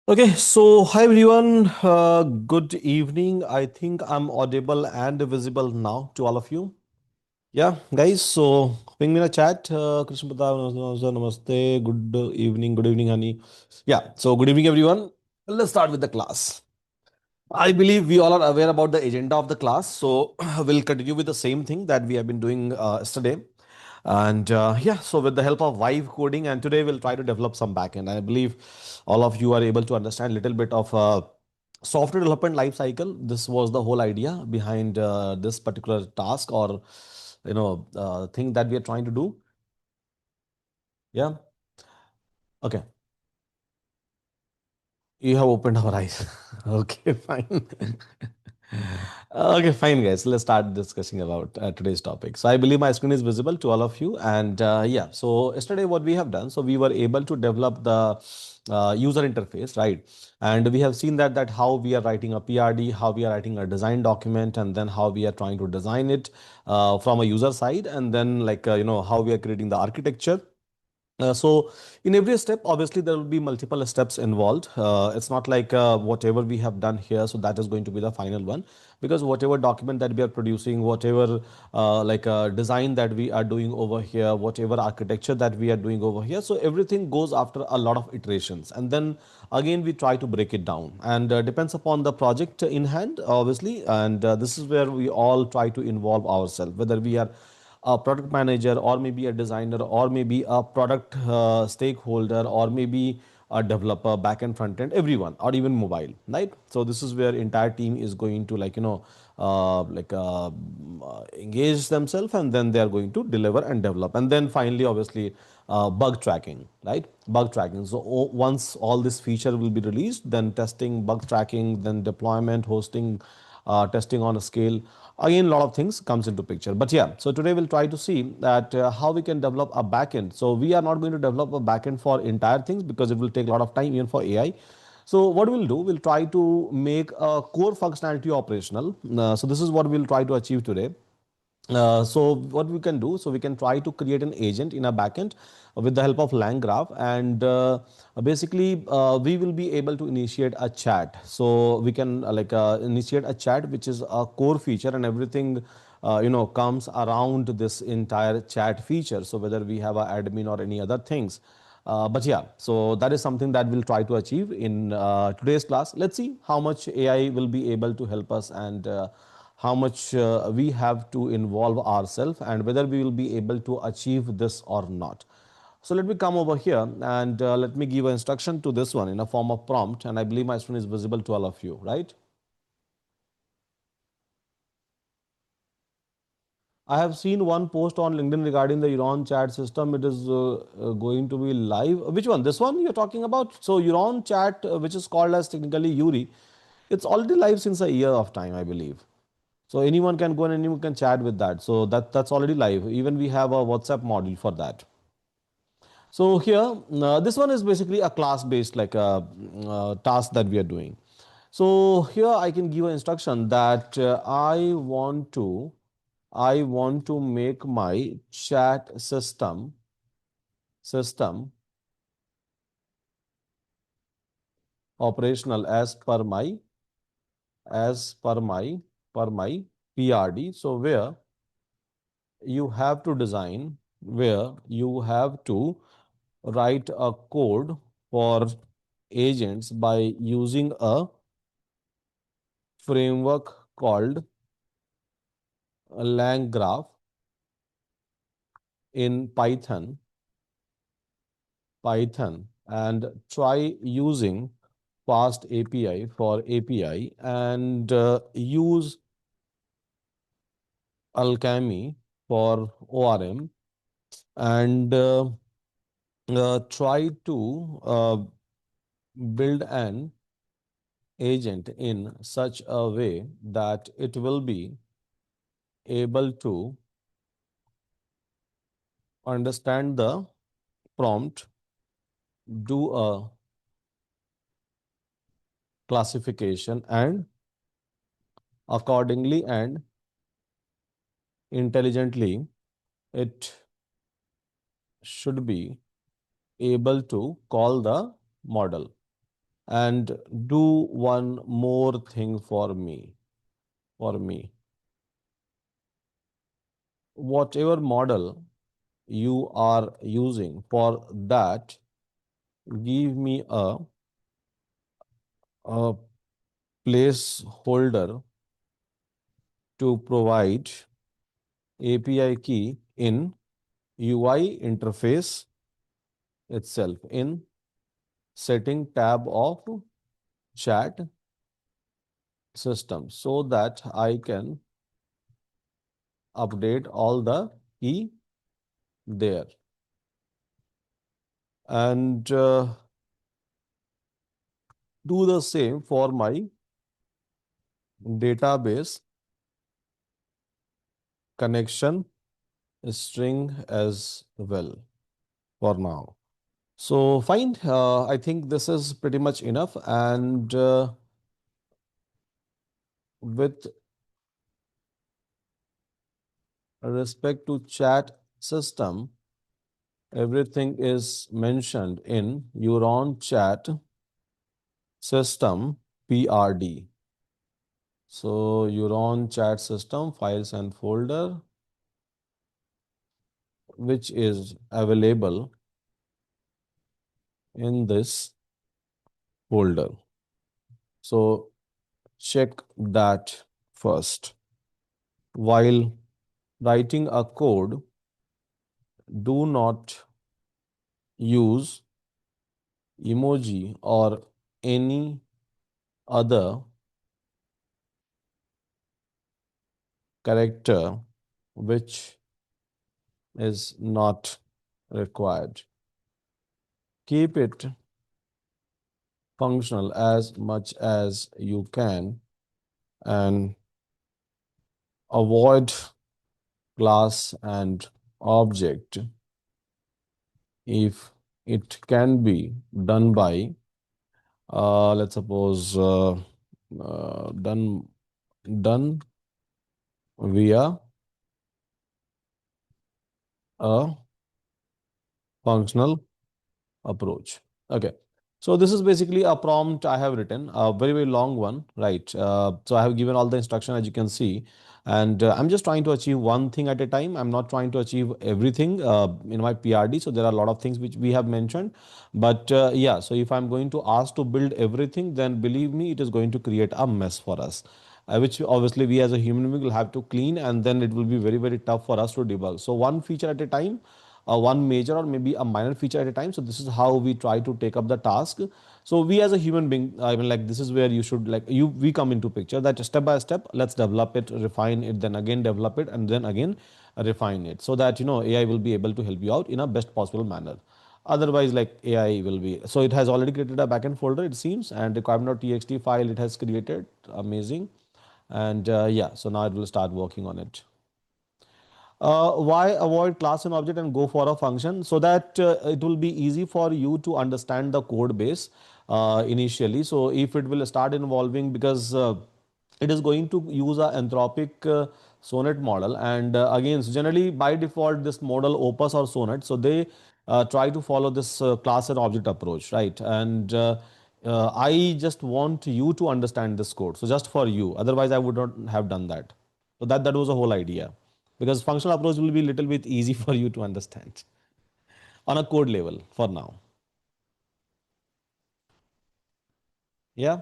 Okay, so hi everyone. Good evening. I think I'm audible and visible now to all of you. Yeah, guys. So ping me in a chat. Krishna Pratap, namaste. Good evening, honey. Yeah. So good evening, everyone. Let's start with the class. I believe we all are aware about the agenda of the class. So we'll continue with the same thing that we have been doing yesterday. And yeah, so with the help of Vive coding, and today we'll try to develop some backend. I believe all of you are able to understand a little bit of software development life cycle. This was the whole idea behind this particular task or thing that we are trying to do. Yeah. Okay. You have opened our eyes. Okay, fine. Okay, fine, guys. Let's start discussing about today's topic. So I believe my screen is visible to all of you. And yeah, so yesterday what we have done, so we were able to develop the user interface, right? And we have seen that how we are writing a PRD, how we are writing a design document, and then how we are trying to design it from a user side, and then how we are creating the architecture. So in every step, obviously there will be multiple steps involved. It's not like whatever we have done here, so that is going to be the final one, because whatever document that we are producing, whatever design that we are doing over here, whatever architecture that we are doing over here, so everything goes after a lot of iterations, and then again we try to break it down, and depends upon the project in hand, obviously, and this is where we all try to involve ourselves, whether we are a product manager or maybe a designer or maybe a product stakeholder or maybe a developer, backend, front end, everyone, or even mobile, right? So this is where entire team is going to engage themselves, and then they are going to deliver and develop, and then finally obviously bug tracking, right? Bug tracking. So once all this feature will be released, then testing, bug tracking, then deployment, hosting, testing on a scale. Again, a lot of things comes into picture. But yeah, so today we'll try to see that how we can develop a backend. So we are not going to develop a backend for entire things because it will take a lot of time even for AI. So what we'll do, we'll try to make a core functionality operational. So this is what we'll try to achieve today. So what we can do, so we can try to create an agent in a backend with the help of LangGraph, and basically we will be able to initiate a chat. So we can initiate a chat, which is a core feature, and everything comes around this entire chat feature. So whether we have a admin or any other things. But yeah, so that is something that we'll try to achieve in today's class. Let's see how much AI will be able to help us, and how much we have to involve ourselves, and whether we will be able to achieve this or not. So let me come over here, and let me give an instruction to this one in a form of prompt, and I believe my screen is visible to all of you, right? I have seen one post on LinkedIn regarding the Euron chat system. It is going to be live. Which one? This one you're talking about? So Euron chat, which is called as technically Yuri, it's already live since a year of time, I believe. So anyone can go and anyone can chat with that. So that's already live. Even we have a WhatsApp module for that. So here, this one is basically a class-based task that we are doing. So here I can give an instruction that I want to make my chat system operational as per my PRD. So where you have to write a code for agents by using a framework called LangGraph in Python, and try using fast API for API, and use Alchemy for ORM, and try to build an agent in such a way that it will be able to understand the prompt, do a classification, and accordingly and intelligently it should be able to call the model. and do one more thing for me. Whatever model you are using for that, give me a placeholder to provide API key in UI interface itself in setting tab of chat system so that I can update all the key there. And do the same for my database connection string as well for now. So fine, I think this is pretty much enough. And with respect to chat system, everything is mentioned in Euron chat system PRD. So Euron chat system files and folder, which is available in this folder. So check that first. While writing a code, do not use emoji or any other character which is not required. Keep it functional as much as you can and avoid class and object if it can be done by let's suppose done via a functional approach. Okay. So this is basically a prompt I have written, a very, very long one, right? So I have given all the instruction as you can see, and I'm just trying to achieve one thing at a time. I'm not trying to achieve everything in my PRD. So there are a lot of things which we have mentioned, but yeah. So if I'm going to ask to build everything, then believe me, it is going to create a mess for us. Which obviously we as a human being will have to clean, and then it will be very, very tough for us to debug. So one feature at a time, one major or maybe a minor feature at a time. So this is how we try to take up the task. So we as a human being, I mean, like this is where you should like you we come into picture that step by step. Let's develop it, refine it, then again develop it, and then again refine it, so that AI will be able to help you out in a best possible manner. Otherwise, like AI will be. So it has already created a backend folder, it seems, and requirement.txt file it has created. Amazing. And yeah, so now it will start working on it. Why avoid class and object and go for a function? So that it will be easy for you to understand the code base initially. So if it will start involving, because it is going to use a anthropic sonnet model, and again, so generally by default this model opus or sonnet, so they try to follow this class and object approach, right? And I just want you to understand this code, so just for you, otherwise I would not have done that. So that was the whole idea, because functional approach will be a little bit easy for you to understand on a code level for now. Yeah.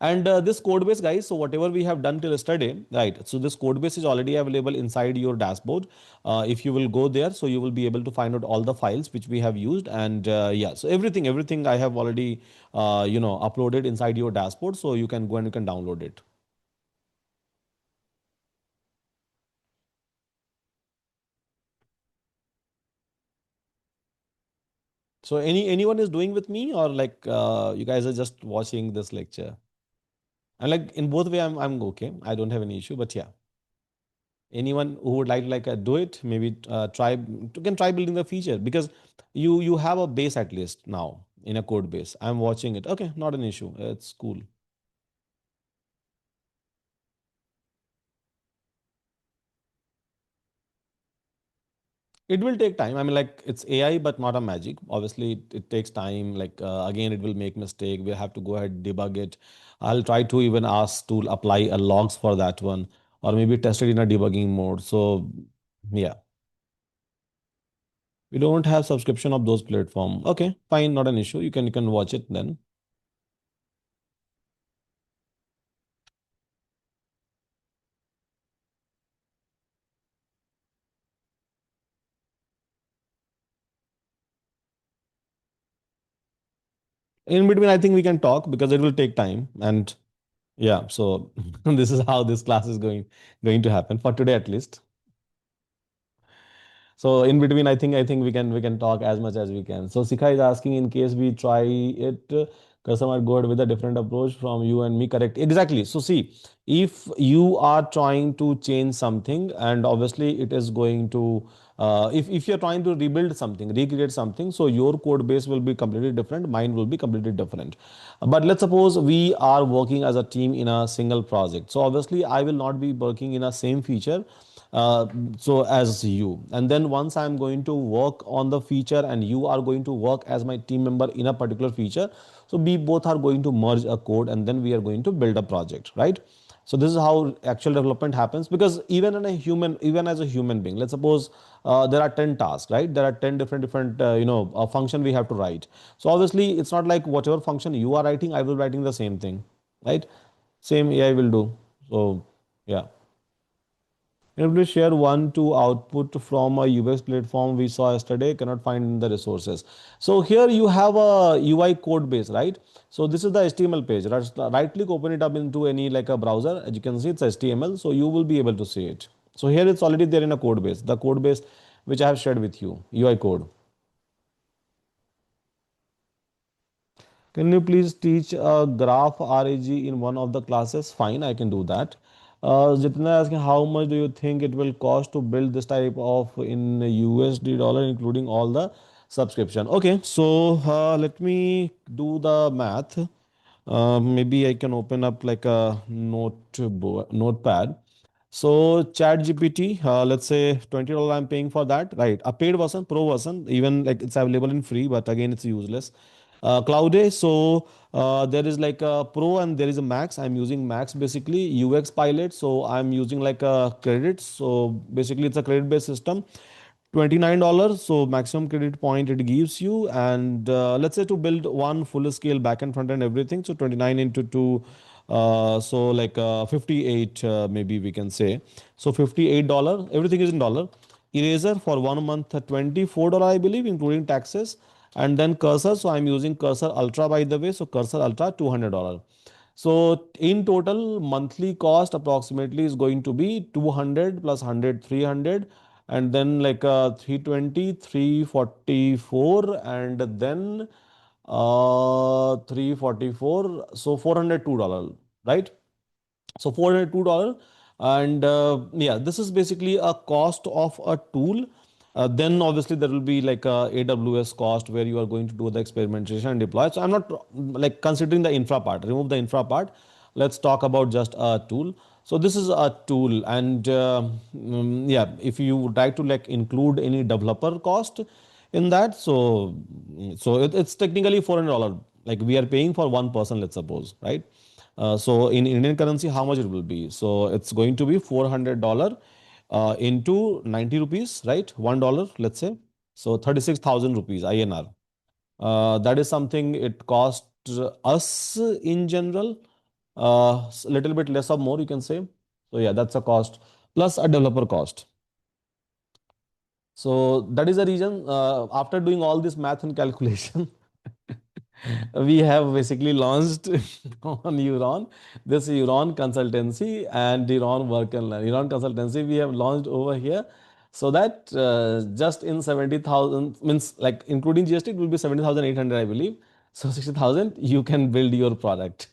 And this code base, guys, so whatever we have done till yesterday, right? So this code base is already available inside your dashboard. If you will go there, so you will be able to find out all the files which we have used. And yeah, so everything I have already, uploaded inside your dashboard. So you can go and you can download it. So anyone is doing with me, or like you guys are just watching this lecture? And like in both way, I'm okay. I don't have any issue. But yeah, anyone who would like do it, maybe try you can try building the feature, because you have a base at least now in a code base. I'm watching it. Okay, not an issue. It's cool. It will take time. I mean, like it's AI, but not a magic. Obviously, it takes time. Like again, it will make mistake. We have to go ahead debug it. I'll try to even ask to apply a logs for that one, or maybe test it in a debugging mode. So yeah, we don't have subscription of those platform. Okay, fine, not an issue. You can watch it then. In between, I think we can talk because it will take time. And yeah, so this is how this class is going to happen for today at least. So in between, I think we can talk as much as we can. So Sikha is asking in case we try it, customer go ahead with a different approach from you and me. Correct. Exactly. So see, if you are trying to change something, and obviously it is going to, if you're trying to rebuild something, recreate something, so your code base will be completely different, mine will be completely different. But let's suppose we are working as a team in a single project. So obviously I will not be working in a same feature uh, so as you, and then once I'm going to work on the feature and you are going to work as my team member in a particular feature, so we both are going to merge a code and then we are going to build a project, right? So this is how actual development happens, because even as a human being, let's suppose there are 10 tasks, right? There are 10 different function we have to write. So obviously it's not like whatever function you are writing I will writing the same thing, right? Same AI will do. So yeah. Can you please share one to output from a UX platform we saw yesterday? Cannot find in the resources. So here you have a UI code base, right? So this is the HTML page. Right click, open it up into any like a browser. As you can see, it's HTML. So you will be able to see it. So here it's already there in a code base. The code base which I have shared with you, UI code. Can you please teach a graph RAG in one of the classes? Fine, I can do that. Jitendra asking how much do you think it will cost to build this type of in USD dollar, including all the subscription? Okay, so let me do the math. Maybe I can open up like a notepad. So chat GPT, let's say $20 I'm paying for that, right? A paid version, pro version, even like it's available in free, but again it's useless. Cloud, so there is like a pro and there is a max. I'm using max basically. UX pilot, so I'm using like a credit. So basically it's a credit based system. $29, so maximum credit point it gives you. And let's say to build one full scale backend, front end, everything, so 29 into 2, so like 58, maybe we can say. So $58, everything is in dollar. Eraser for 1 month, $24, I believe, including taxes. And then cursor, so I'm using cursor ultra, by the way, so cursor ultra $200. So in total monthly cost approximately is going to be 200 plus 100 300, and then like 320 344, and then 344, so $402, right? So $402. And yeah, this is basically a cost of a tool. Then obviously there will be like a AWS cost where you are going to do the experimentation and deploy. So I'm not like considering the infra part. Remove the infra part. Let's talk about just a tool. So this is a tool, and yeah, if you would like to like include any developer cost in that, so it's technically $400. Like we are paying for one person, let's suppose, right? So in Indian currency, how much it will be? So it's going to be $400 into 90 rupees, right? $1, let's say. So 36,000 rupees INR. That is something it costs us in general, a little bit less or more, you can say. So yeah, that's a cost plus a developer cost. So that is the reason, after doing all this math and calculation, we have basically launched on Euron, this Euron consultancy and Euron work and learn. Euron consultancy we have launched over here, so that just in 70,000, means like including GST, it will be 70,800, I believe. So 60,000, you can build your product.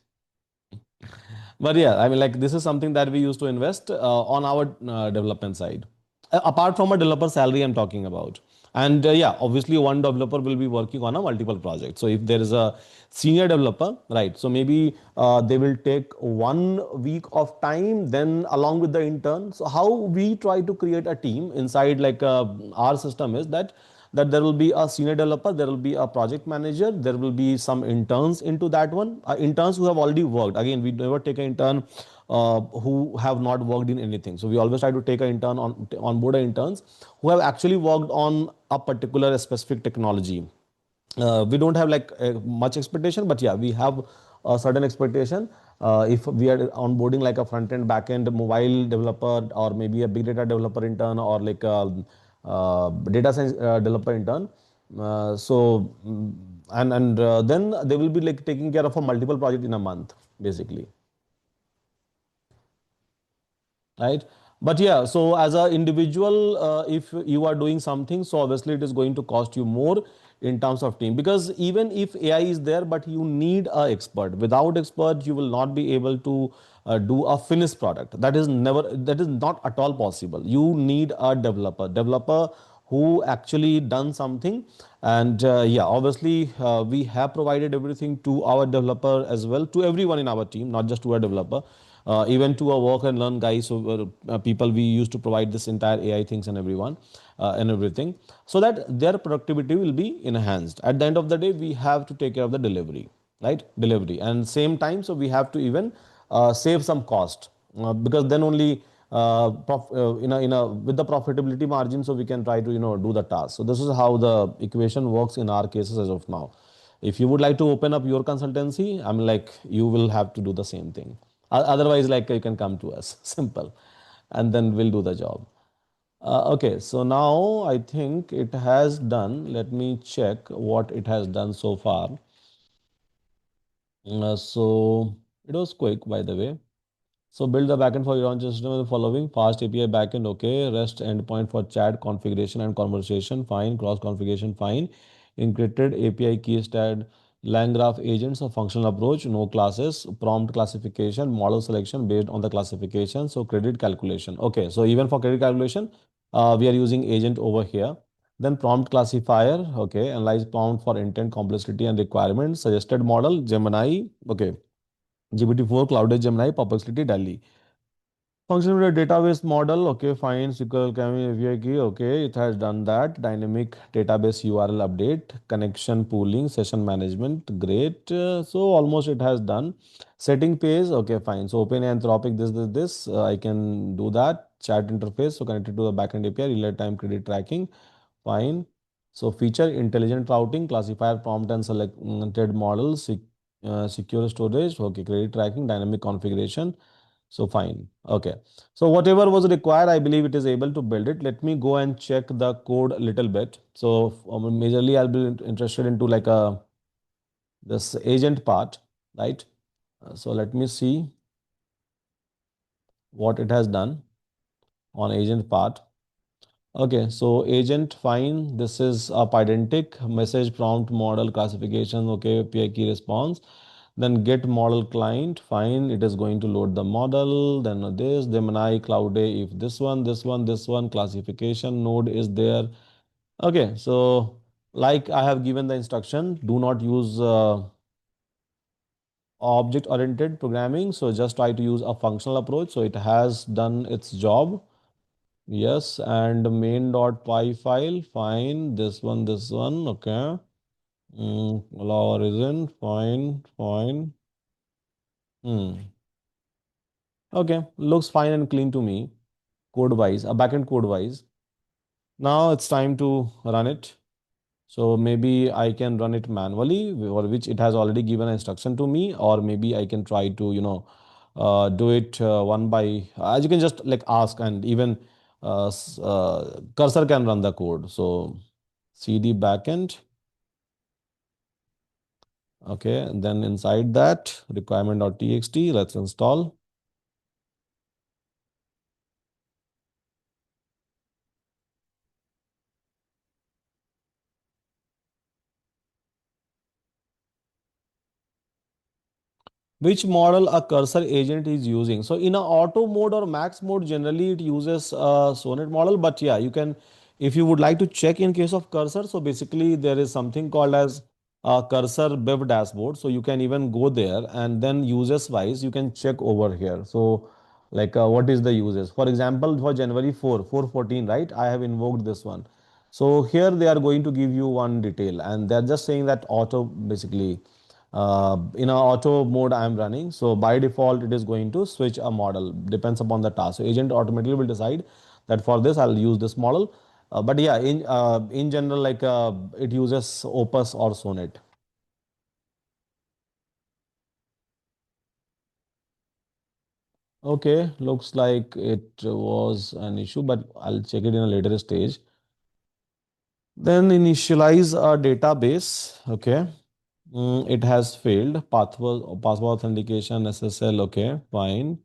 But yeah, I mean, like this is something that we used to invest on our development side. Apart from a developer salary, I'm talking about. And yeah, obviously one developer will be working on a multiple project. So if there is a senior developer, right, so maybe they will take 1 week of time, then along with the intern. So how we try to create a team inside like our system is that there will be a senior developer, there will be a project manager, there will be some interns into that one, interns who have already worked. Again, we never take an intern who have not worked in anything. So we always try to take an intern on board interns who have actually worked on a particular specific technology. We don't have like much expectation, but yeah, we have a certain expectation. If we are onboarding like a front end, back end, mobile developer, or maybe a big data developer intern, or like a data science developer intern. And then they will be like taking care of a multiple project in a month, basically. Right. But yeah, so as an individual, if you are doing something, so obviously it is going to cost you more in terms of team, because even if AI is there, but you need a expert. Without expert, you will not be able to do a finished product. That is not at all possible. You need a developer who actually done something. And yeah, obviously we have provided everything to our developer as well, to everyone in our team, not just to our developer, even to our work and learn guys who were people. We used to provide this entire AI things and everyone and everything, so that their productivity will be enhanced. At the end of the day, we have to take care of the delivery, right? Delivery, and same time, so we have to even save some cost, because then only with the profitability margin, so we can try to do the task. So this is how the equation works in our cases as of now. If you would like to open up your consultancy, I mean, like, you will have to do the same thing. Otherwise, like, you can come to us, simple, and then we'll do the job. Okay, so now I think it has done. Let me check what it has done so far. So it was quick, by the way. So build the backend for your own system with the following: fast API backend, okay. REST endpoint for chat configuration and conversation, fine. Cross configuration, fine. Encrypted API key stat, LangGraph agents, a functional approach, no classes, prompt classification, model selection based on the classification. So credit calculation, okay. So even for credit calculation, we are using agent over here. Then prompt classifier, okay. Analyze prompt for intent, complexity, and requirements. Suggested model, Gemini, okay. GPT-4, Clouded Gemini, Perplexity, Delhi. Function with a database model, okay, fine. SQL Camel API key, okay, it has done that. Dynamic database URL update, connection pooling, session management, great. So almost it has done. Setting page, okay, fine. So open Anthropic, this. I can do that. Chat interface, so connected to the backend API, real time credit tracking, fine. So feature intelligent routing, classifier prompt and selected models, secure storage, okay, credit tracking, dynamic configuration. So fine. Okay. So whatever was required, I believe it is able to build it. Let me go and check the code a little bit. So majorly I'll be interested into like a this agent part, right? So let me see what it has done on agent part. Okay, so agent fine. This is a Pydantic message prompt model classification. Okay, API key response. Then get model client. Fine, it is going to load the model. Then this Gemini Cloud A. If this one classification node is there. Okay, so like I have given the instruction, do not use object oriented programming. So just try to use a functional approach. So it has done its job. Yes, and main.py file, fine. This one, okay. Allow origin, fine, fine. Hmm. Okay, looks fine and clean to me, code wise, a backend code wise. Now it's time to run it. So maybe I can run it manually, or which it has already given an instruction to me, or maybe I can try to, do it one by, as you can just like ask, and even cursor can run the code. So cd backend, okay, and then inside that requirement.txt, let's install. Which model a cursor agent is using. So in a auto mode or max mode, generally it uses a sonnet model, but yeah, you can If you would like to check in case of cursor, so basically there is something called as cursor BIV dashboard. So you can even go there and then users wise, you can check over here. So like what is the uses? For example, for January 4/14, right? I have invoked this one. So here they are going to give you one detail and they're just saying that auto basically in a auto mode I am running. So by default, it is going to switch a model, depends upon the task. So agent automatically will decide that for this I'll use this model. But yeah, in general, like it uses Opus or Sonnet. Okay, looks like it was an issue, but I'll check it in a later stage. Then initialize a database. Okay. It has failed. Password authentication, SSL. Okay, fine.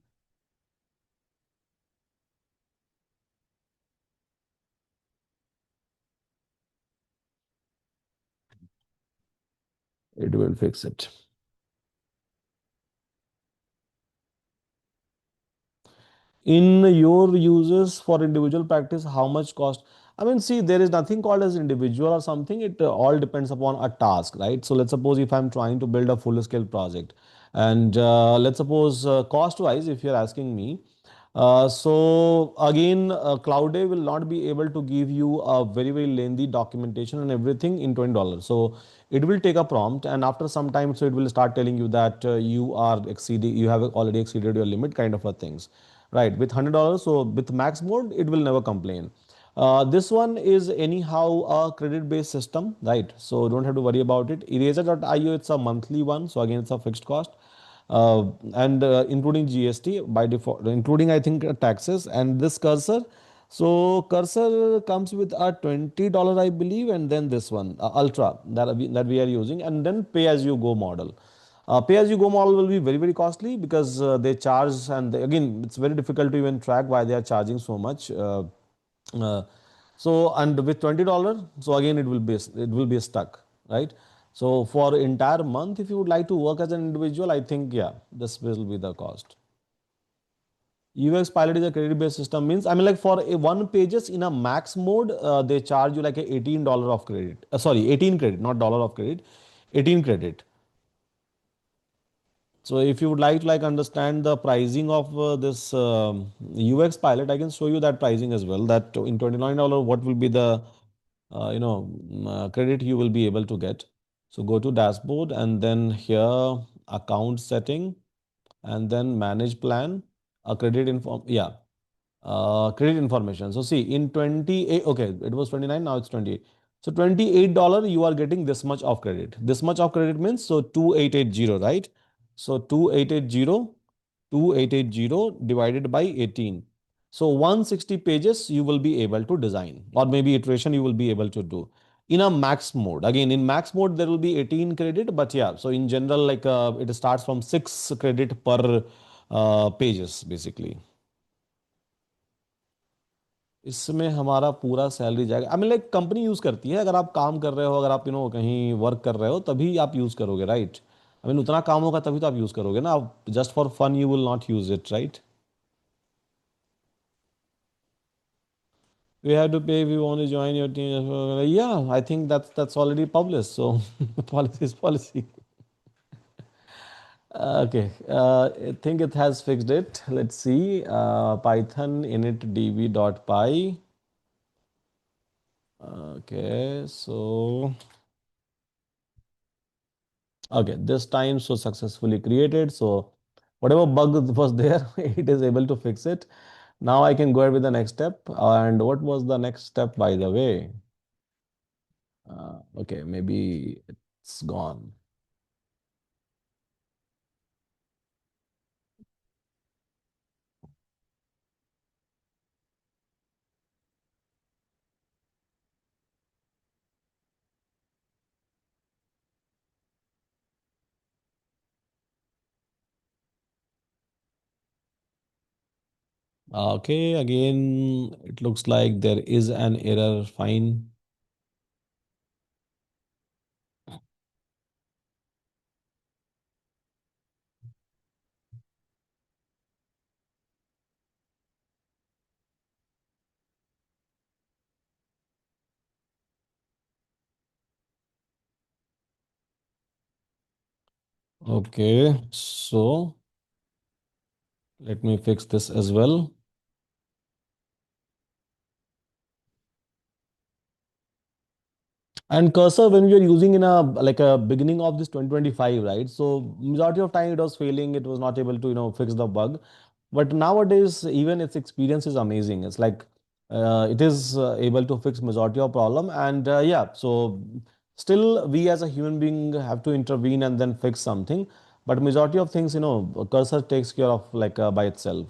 It will fix it. In your uses for individual practice, how much cost? I mean, see, there is nothing called as individual or something. It all depends upon a task, right? So let's suppose if I'm trying to build a full scale project, and let's suppose cost wise, if you're asking me, so again, Clouday will not be able to give you a very, very lengthy documentation and everything in $20. So it will take a prompt, and after some time, so it will start telling you that you have already exceeded your limit, kind of a things, right? With $100, so with max mode, it will never complain. This one is anyhow a credit-based system, right? So don't have to worry about it. Eraser.io, it's a monthly one, so again, it's a fixed cost and including GST by default, including I think taxes and this cursor. So cursor comes with a $20, I believe, and then this one, Ultra that we are using, and then pay as you go model. Pay as you go model will be very, very costly because they charge, and again, it's very difficult to even track why they are charging so much. Uh, and with $20, so again it will be stuck, right? So for entire month, if you would like to work as an individual, I think yeah, this will be the cost. UX Pilot is a credit based system, means I mean like for a one pages in a max mode, they charge you like a $18 of credit. Sorry, 18 credit, not dollar of credit, 18 credit. So if you would like to like understand the pricing of this UX Pilot, I can show you that pricing as well. That in $29, what will be the credit you will be able to get. So go to dashboard and then here account setting and then manage plan, credit inform, yeah, credit information. So see in 28, okay, it was 29, now it's 28. So $28 you are getting this much of credit. This much of credit means so 2880, right? So 2880 divided by 18. So 160 pages you will be able to design, or maybe iteration you will be able to do in a max mode. Again, in max mode there will be 18 credit, but yeah, so in general like it starts from 6 credit per pages basically. इसमें हमारा पूरा salary जाएगा। I mean like company use करती है, अगर आप काम कर रहे हो, अगर आप कहीं वर्क कर रहे हो तभी आप यूज करोगे, राइट? आई मीन उतना काम होगा तभी तो आप यूज करोगे ना, आप just for fun you will not use it, right? We have to pay if you want to join your team. Yeah, I think that's already published, so policy is policy. Okay, I think it has fixed it. Let's see. Python init db.py. Okay, so okay, this time so successfully created. So whatever bug was there, it is able to fix it. Now I can go ahead with the next step. And what was the next step, by the way? Okay, maybe it's gone. Okay, again, it looks like there is an error. Fine. Okay, so let me fix this as well. And cursor, when we are using in a like a beginning of this 2025, right? So majority of time it was failing, it was not able to, fix the bug. But nowadays, even its experience is amazing. It's like it is able to fix majority of problem. And yeah, so still we as a human being have to intervene and then fix something. But majority of things, cursor takes care of like by itself,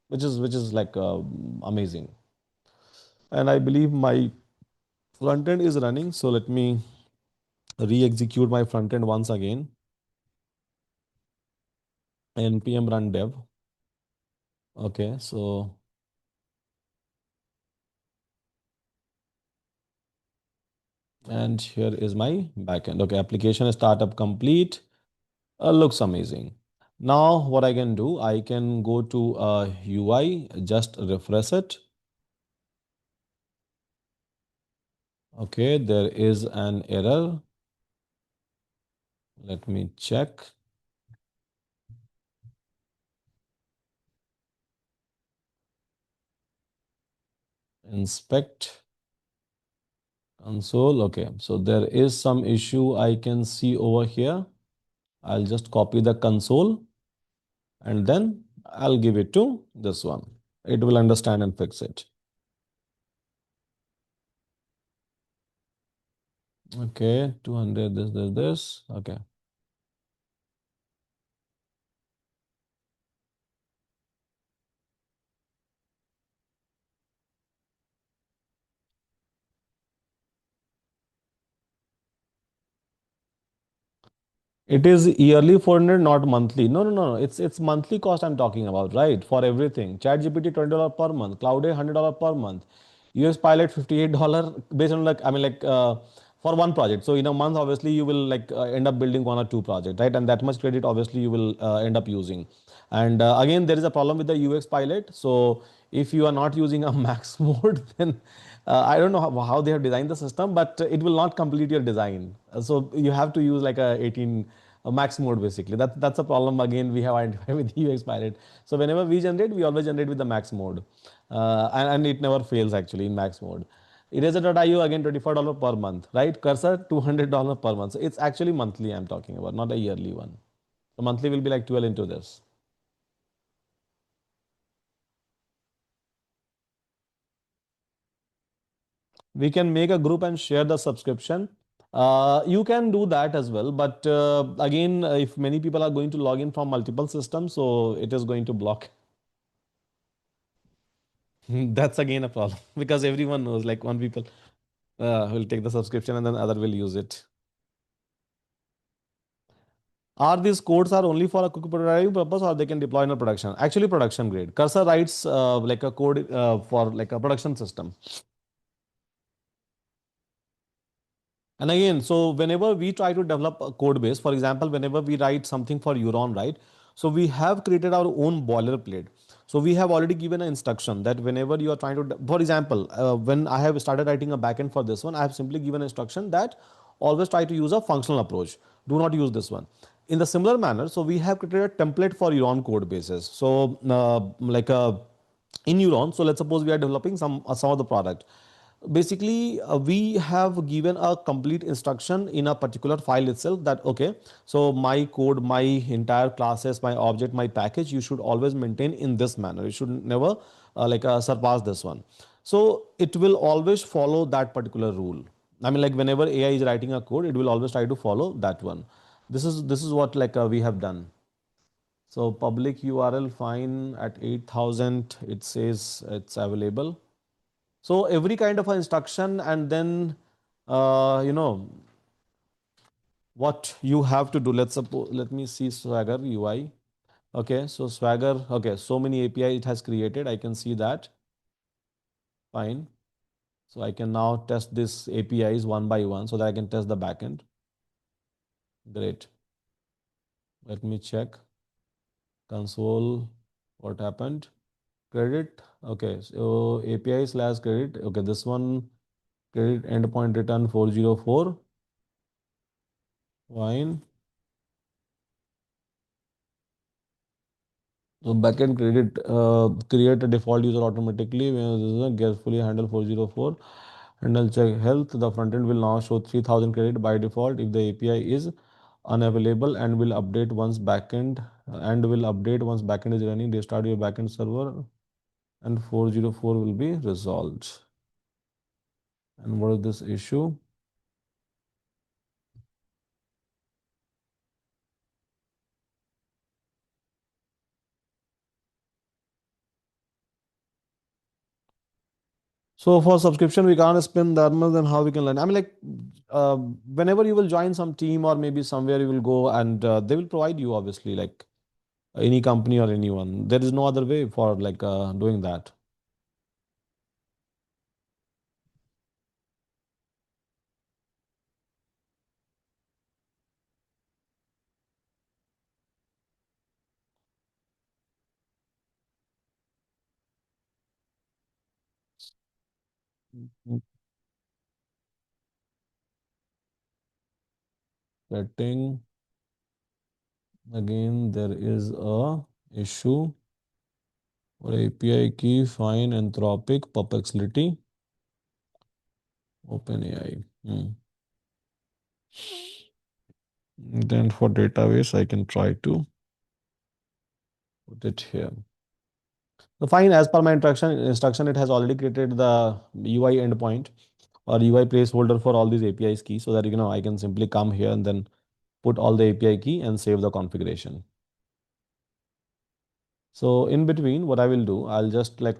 which is like amazing. And I believe my front end is running. So let me re-execute my front end once again. Npm run dev. Okay, so and here is my backend. Okay, application startup complete. Looks amazing. Now what I can do, I can go to UI, just refresh it. Okay, there is an error. Let me check. Inspect console. Okay, so there is some issue I can see over here. I'll just copy the console and then I'll give it to this one. It will understand and fix it. Okay, 200, this. Okay. It is yearly 400, not monthly. No, no, no, no. It's monthly cost I'm talking about, right? For everything. ChatGPT $20 per month, Cloud $100 per month, US Pilot $58 based on like for one project. So in a month, obviously you will like end up building one or two projects, right? And that much credit obviously you will end up using. And again, there is a problem with the UX Pilot. So if you are not using a max mode, then I don't know how they have designed the system, but it will not complete your design. So you have to use like a 18 max mode basically. That's a problem again we have identified with UX Pilot. So whenever we generate, we always generate with the max mode, and it never fails actually in max mode. Eraser.io again $24 per month, right? Cursor $200 per month. So it's actually monthly I'm talking about, not a yearly one. So monthly will be like 12 into this. We can make a group and share the subscription. You can do that as well, but again, if many people are going to log in from multiple systems, so it is going to block. That's again a problem because everyone knows like one people will take the subscription and then other will use it. Are these codes are only for a quick prototyping purpose or they can deploy in a production? Actually, production grade. Cursor writes like a code for like a production system. And again, so whenever we try to develop a code base, for example, whenever we write something for Euron, right? So we have created our own boilerplate. So we have already given an instruction that whenever you are trying to, for example, when I have started writing a backend for this one, I have simply given instruction that always try to use a functional approach. Do not use this one. In the similar manner, so we have created a template for Euron code bases. So like a in Euron, so let's suppose we are developing some of the product. Basically, we have given a complete instruction in a particular file itself that okay, so my code, my entire classes, my object, my package, you should always maintain in this manner. You should never surpass this one. So it will always follow that particular rule. I mean, like whenever AI is writing a code, it will always try to follow that one. This is what like we have done. So public URL fine at 8,000. It says it's available. So every kind of a instruction and then you know what you have to do. Let's suppose let me see Swagger UI. Okay, so Swagger, okay, so many API it has created. I can see that. Fine. So I can now test this APIs one by one so that I can test the backend. Great. Let me check console. What happened? Credit. Okay, so API slash credit. Okay, this one credit endpoint return 404. Fine. So backend credit create a default user automatically when this is a carefully handle 404 handle check health. The front end will now show 3000 credit by default if the API is unavailable and will update once backend is running. Restart your backend server and 404 will be resolved. And what is this issue? So for subscription, we can't spend that much. Then how we can learn? I mean, like, whenever you will join some team or maybe somewhere you will go, and they will provide you obviously like any company or anyone. There is no other way for like doing that. Mhm. Setting again, there is a issue for API key find anthropic perplexity OpenAI. Then for database, I can try to put it here. So fine, as per my instruction, it has already created the UI endpoint or UI placeholder for all these APIs key so that I can simply come here and then put all the API key and save the configuration. So in between, what I will do, I'll just like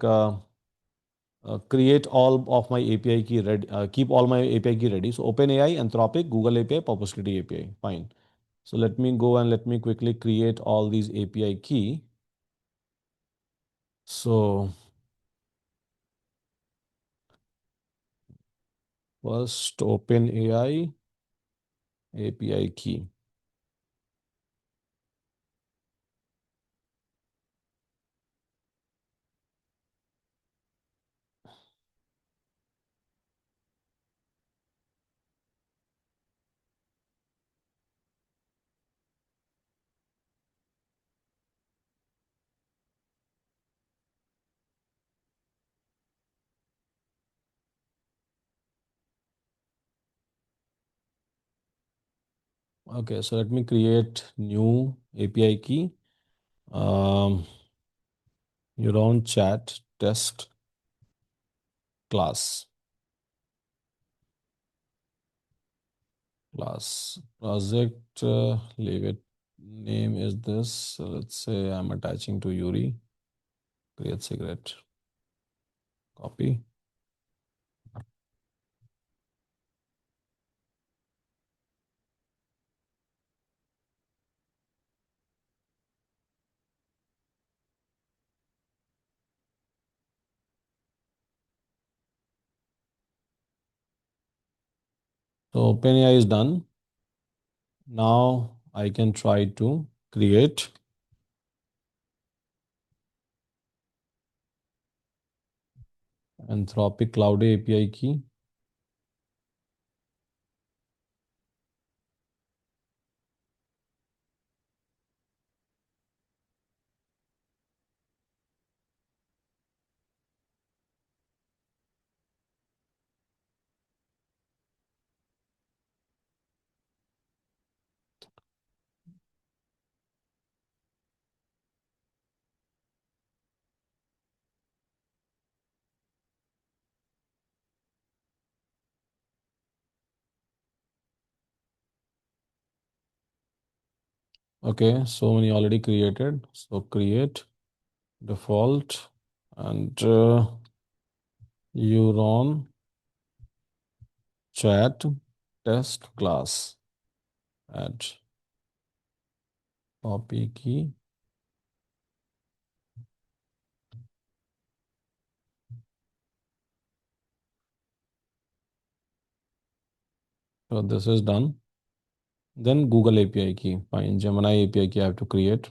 create all of my API key ready, keep all my API key ready. So OpenAI, Anthropic, Google API, Perplexity API. Fine. So let me go and let me quickly create all these API key. So first OpenAI API key. Okay, so let me create new API key. Um, Euron chat test class. Project, leave it. Name is this. So let's say I'm attaching to Yuri. Create cigarette. Copy. So OpenAI is done. Now I can try to create Anthropic Cloud API key. Okay, so many already created. So create default and Euron chat test class. Add copy key. So this is done. Then Google API key. Fine. Gemini API key I have to create.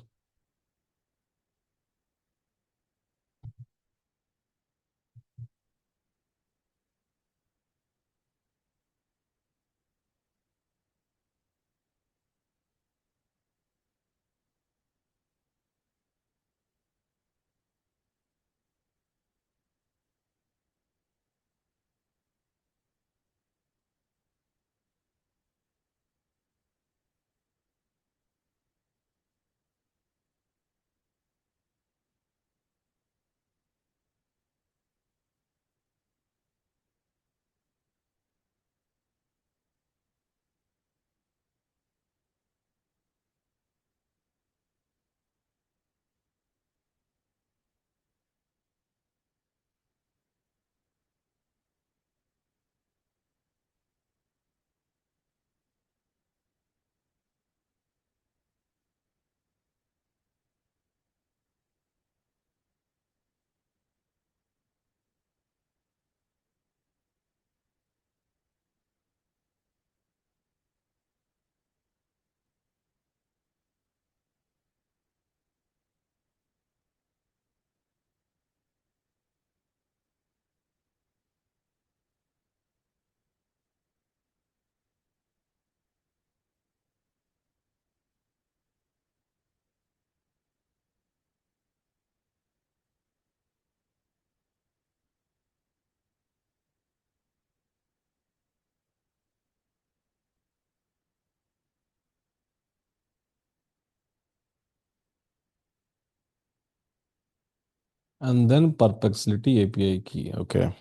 And then perplexity API key. Okay.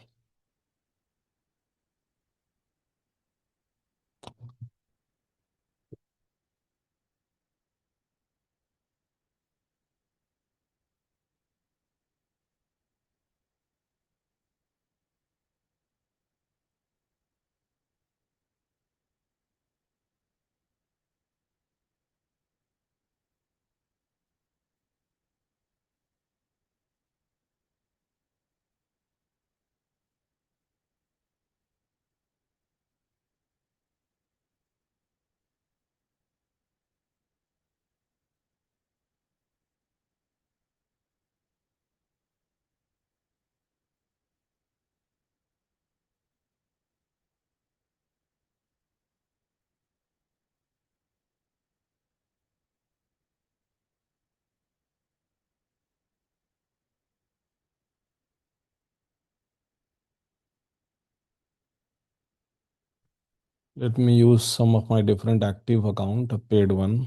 Let me use some of my different active account, a paid one.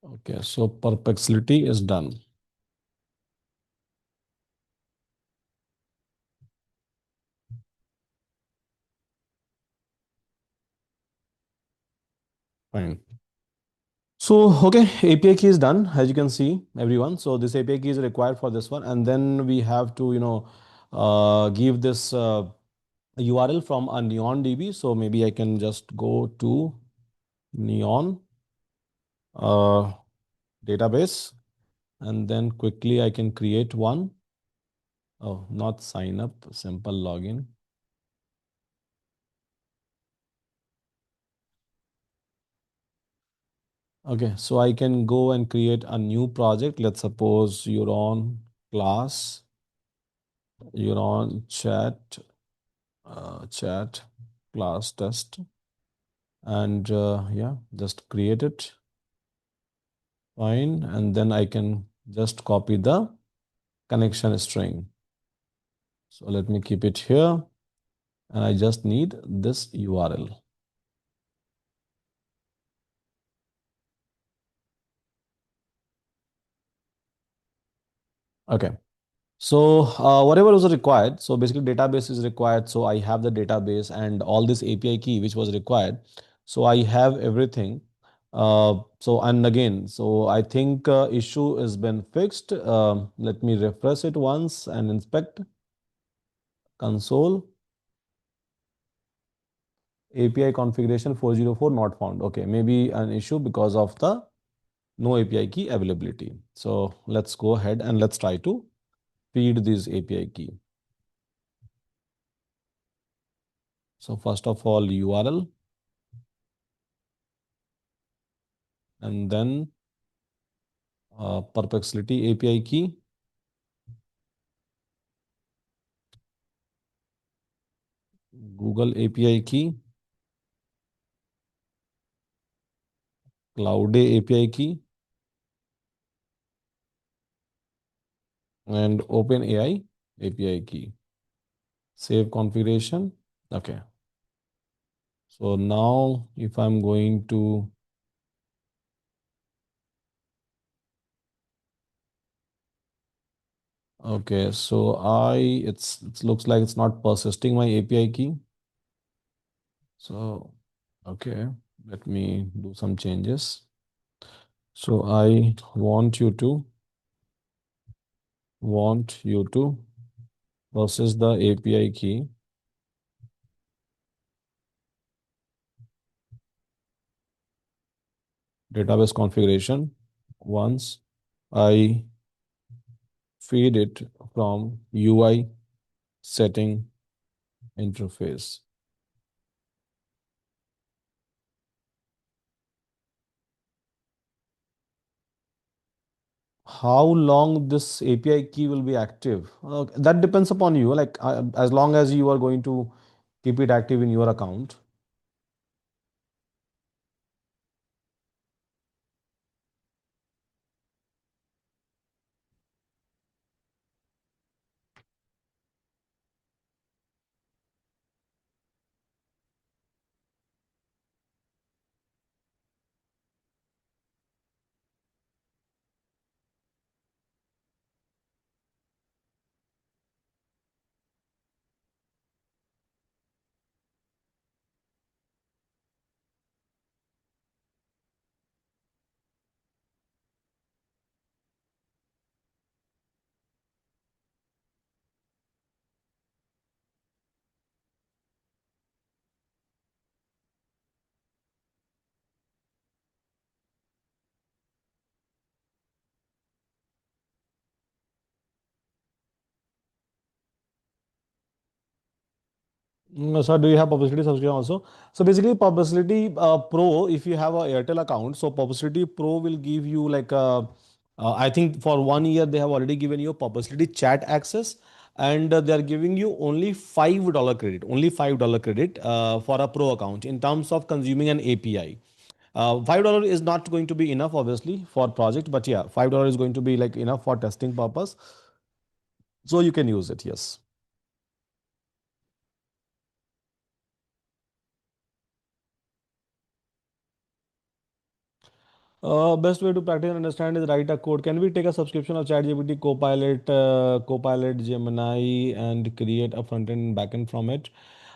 Okay, so perplexity is done. Fine. So, okay, API key is done, as you can see, everyone. So this API key is required for this one. And then we have to, give this URL from a Neon DB. So maybe I can just go to Neon uh, database, and then quickly I can create one. Oh, not sign up, simple login. Okay, so I can go and create a new project. Let's suppose Euron class, Euron chat class test, and yeah, just create it. Fine, and then I can just copy the connection string. So let me keep it here, and I just need this URL. Okay. So whatever was required, so basically database is required. So I have the database and all this API key which was required. So I have everything. So and again, so I think issue has been fixed. Let me refresh it once and inspect console. API configuration 404 not found. Okay, maybe an issue because of the no API key availability. So let's go ahead and let's try to feed this API key. So first of all, URL, and then Perplexity API key, Google API key, Cloud API key, and OpenAI API key. Save configuration. Okay. So now if I'm going to Okay, so it looks like it's not persisting my API key. So okay, let me do some changes. So I want you to process the API key database configuration once I feed it from UI setting interface. How long this API key will be active? That depends upon you. Like as long as you are going to keep it active in your account. So do you have publicity subscription also? So basically publicity pro, if you have a Airtel account, so publicity pro will give you like I think for 1 year they have already given you publicity chat access, and they are giving you only $5 credit, only $5 credit for a pro account in terms of consuming an API. $5 is not going to be enough obviously for project, but yeah, $5 is going to be like enough for testing purpose. So you can use it, yes. Best way to practice and understand is write a code. Can we take a subscription of ChatGPT, Copilot, Gemini, and create a front end and back end from it?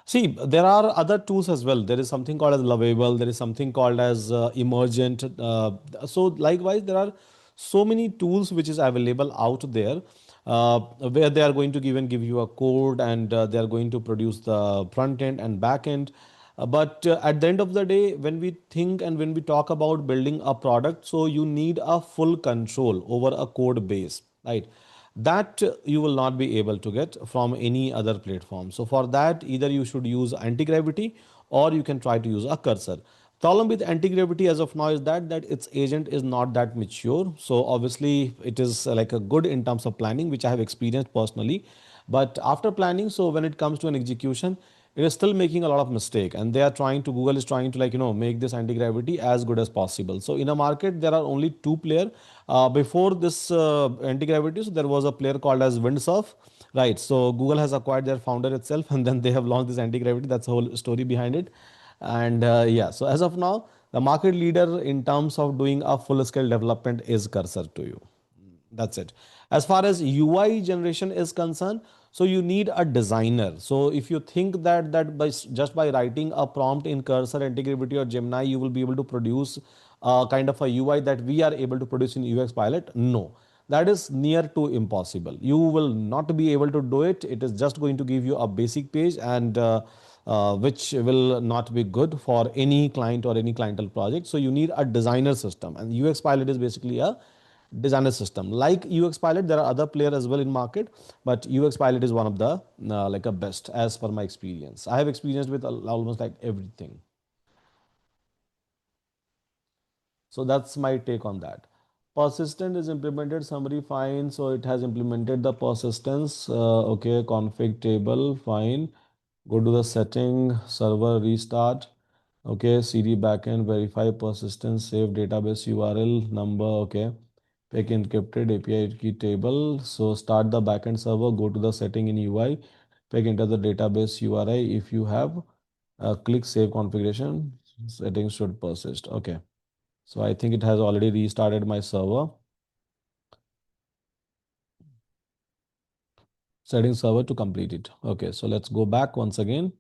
See, there are other tools as well. There is something called as Lovable. There is something called as Emergent. So likewise, there are so many tools which is available out there, where they are going to give you a code, and they are going to produce the front end and back end. But at the end of the day, when we think and when we talk about building a product, so you need a full control over a code base, right? That you will not be able to get from any other platform. So for that, either you should use anti-gravity or you can try to use a cursor. Problem with anti-gravity as of now is that its agent is not that mature. So obviously it is like a good in terms of planning, which I have experienced personally. But after planning, so when it comes to an execution, it is still making a lot of mistake, and they are trying to Google is trying to make this anti-gravity as good as possible. So in a market there are only two player. Before this anti-gravity, so there was a player called as Windsurf, right? So Google has acquired their founder itself and then they have launched this anti-gravity. That's the whole story behind it. And yeah, so as of now, the market leader in terms of doing a full scale development is Cursor to you. That's it. As far as UI generation is concerned, so you need a designer. So if you think that just by writing a prompt in Cursor, Integrity or Gemini, you will be able to produce kind of a UI that we are able to produce in UX Pilot, no, that is near to impossible. You will not be able to do it. It is just going to give you a basic page, and which will not be good for any client or any clientele project. So you need a designer system, and UX Pilot is basically a designer system. Like UX Pilot, there are other players as well in market, but UX Pilot is one of the like a best as per my experience. I have experienced with almost like everything. So that's my take on that. Persistent is implemented, summary fine. So it has implemented the persistence. Okay, config table, fine. Go to the setting, server restart. Okay, CD backend, verify persistence, save database URL number. Okay, pick encrypted API key table. So start the backend server, go to the setting in UI, pick enter the database URI. If you have, click save configuration. Settings should persist. Okay. So I think it has already restarted my server. setting server to complete it. Okay, so let's go back once again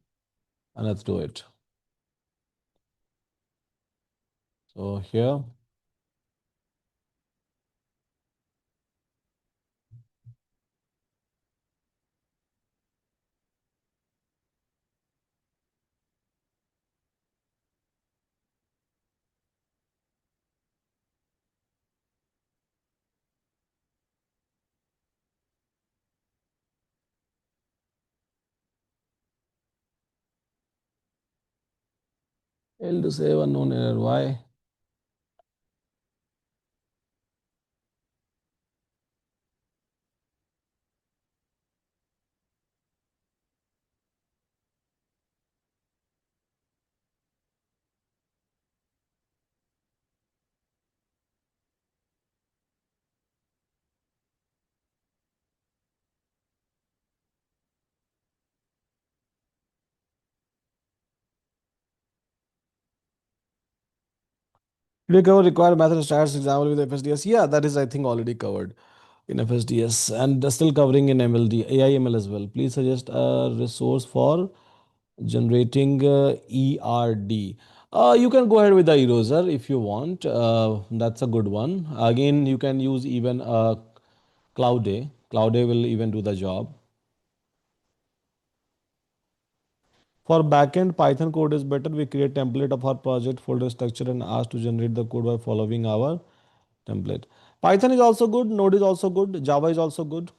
and let's do it. So here, fail to save unknown error. Why? Recover required method starts example with FSDS. Yeah, that is I think already covered in FSDS and still covering in MLD, AIML as well. Please suggest a resource for generating ERD. You can go ahead with the eraser if you want. That's a good one. Again, you can use even Cloud A. Cloud A will even do the job. For backend, Python code is better. We create template of our project folder structure and ask to generate the code by following our template. Python is also good. Node is also good. Java is also good.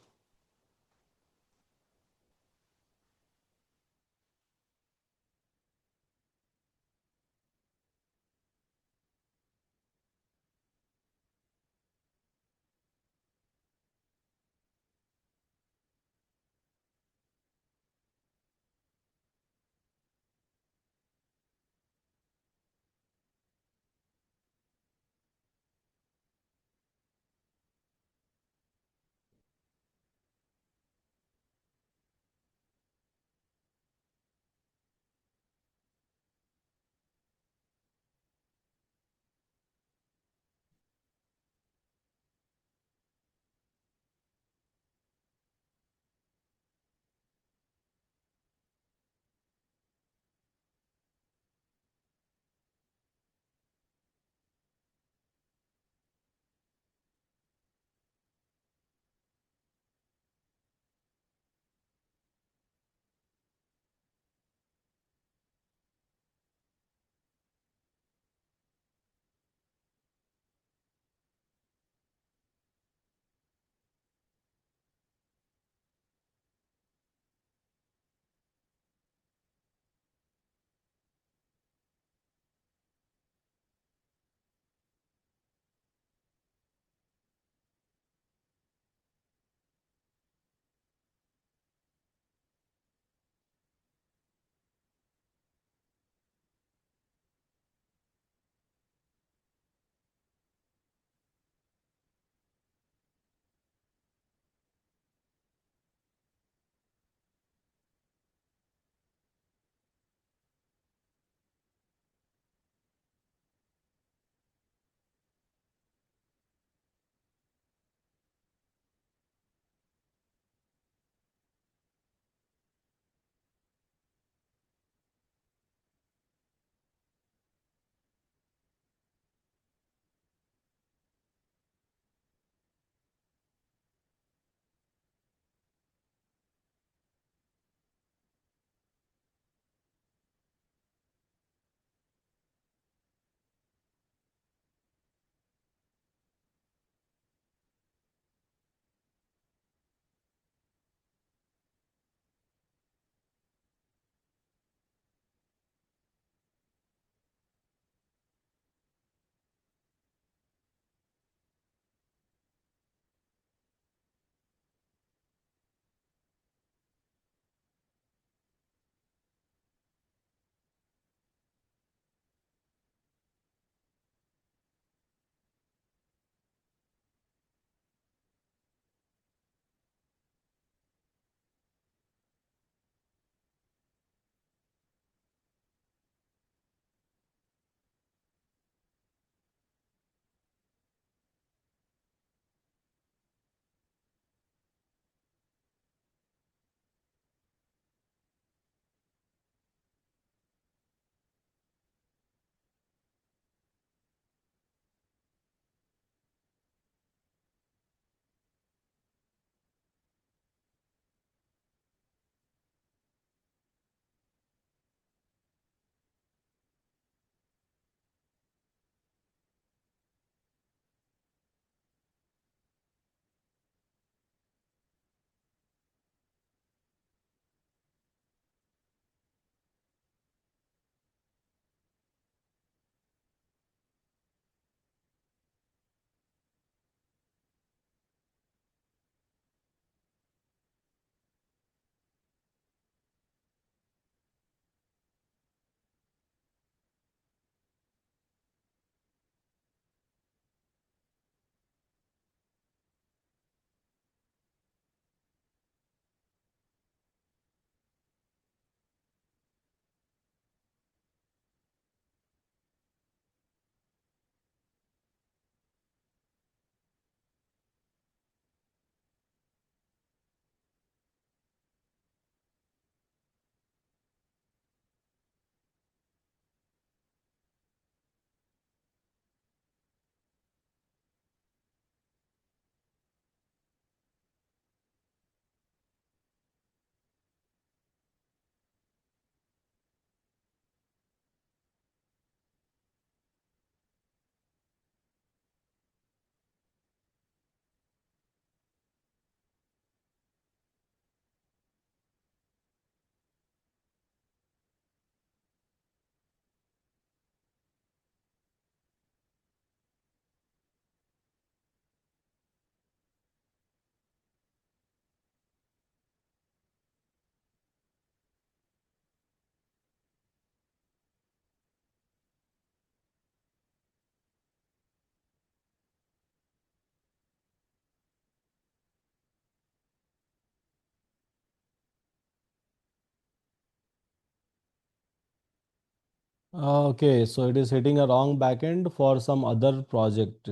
Okay, so it is hitting a wrong backend for some other project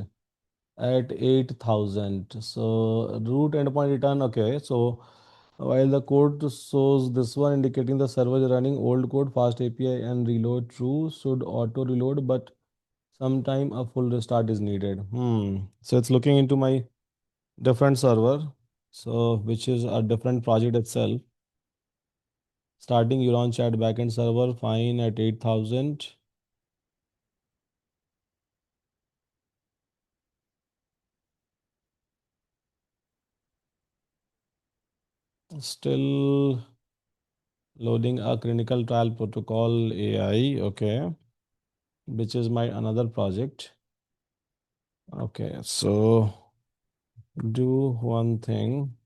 at 8,000. So root endpoint return. Okay, so while the code shows this one indicating the server is running old code, fast API and reload true should auto reload, but sometime a full restart is needed. So it's looking into my different server, so which is a different project itself. Starting Euron chat backend server, fine at 8,000. Still loading a clinical trial protocol AI, okay, which is my another project. Okay, so do one thing,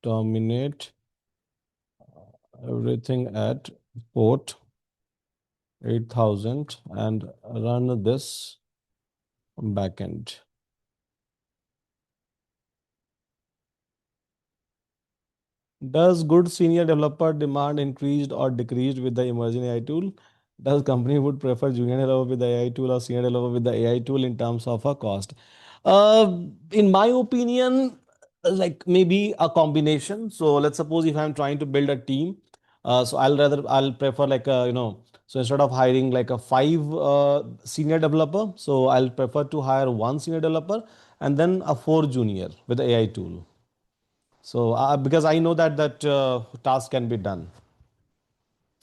terminate everything at port 8,000 and run this backend. Does good senior developer demand increased or decreased with the emerging AI tool? Does company would prefer junior developer with the AI tool or senior developer with the AI tool in terms of a cost? In my opinion, like maybe a combination. So let's suppose if I'm trying to build a team, so I'll prefer like a, so instead of hiring like a five senior developer, so I'll prefer to hire one senior developer and then a four junior with the AI tool. So because I know that task can be done.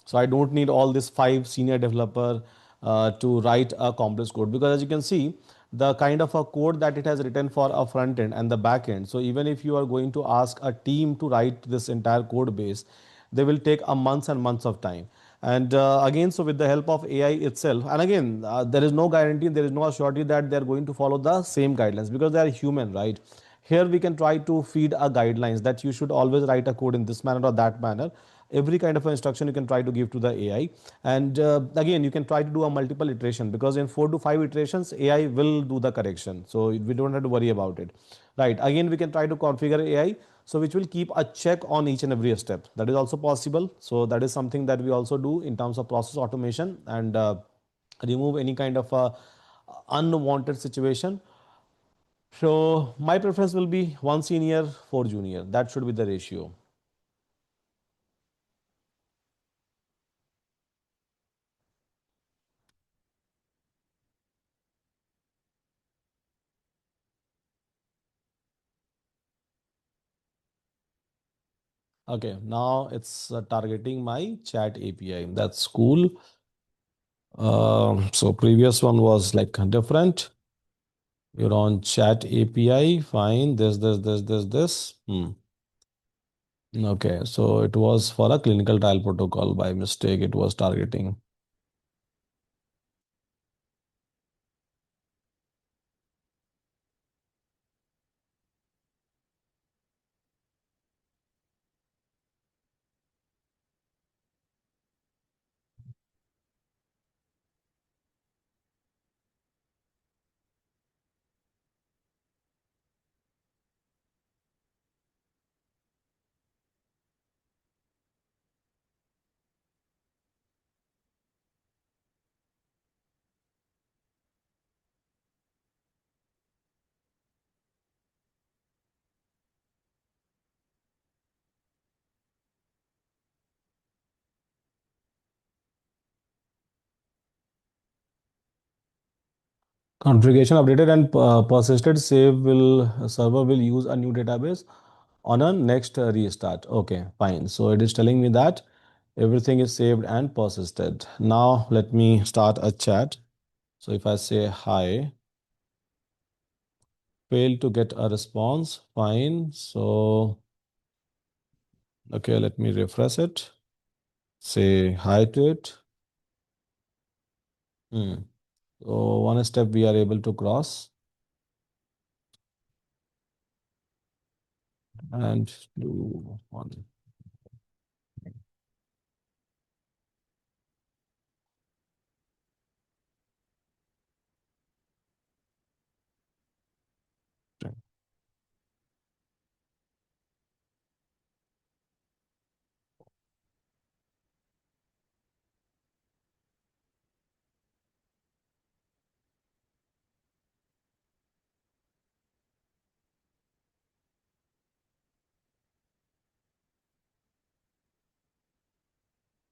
So I don't need all this five senior developer to write a complex code, because as you can see, the kind of a code that it has written for a front end and the back end. So even if you are going to ask a team to write this entire code base, they will take a months and months of time. And again, so with the help of AI itself, and again, there is no guarantee, there is no surety that they are going to follow the same guidelines, because they are human, right? Here we can try to feed a guidelines that you should always write a code in this manner or that manner. Every kind of instruction you can try to give to the AI. And again, you can try to do a multiple iteration, because in 4 to 5 iterations AI will do the correction, so we don't have to worry about it, right? Again, we can try to configure AI, so which will keep a check on each and every step. That is also possible. So that is something that we also do in terms of process automation, and remove any kind of unwanted situation. So my preference will be one senior, four junior. That should be the ratio. Okay, now it's targeting my chat API. That's cool. So previous one was like different. You're on chat API. Fine. This. Okay, so it was for a clinical trial protocol. By mistake, it was targeting. Configuration updated and persisted save will server will use a new database on a next restart. Okay, fine. So it is telling me that everything is saved and persisted. Now let me start a chat. So if I say hi, fail to get a response, fine. So okay, let me refresh it. Say hi to it. Hmm. So one step we are able to cross and do one.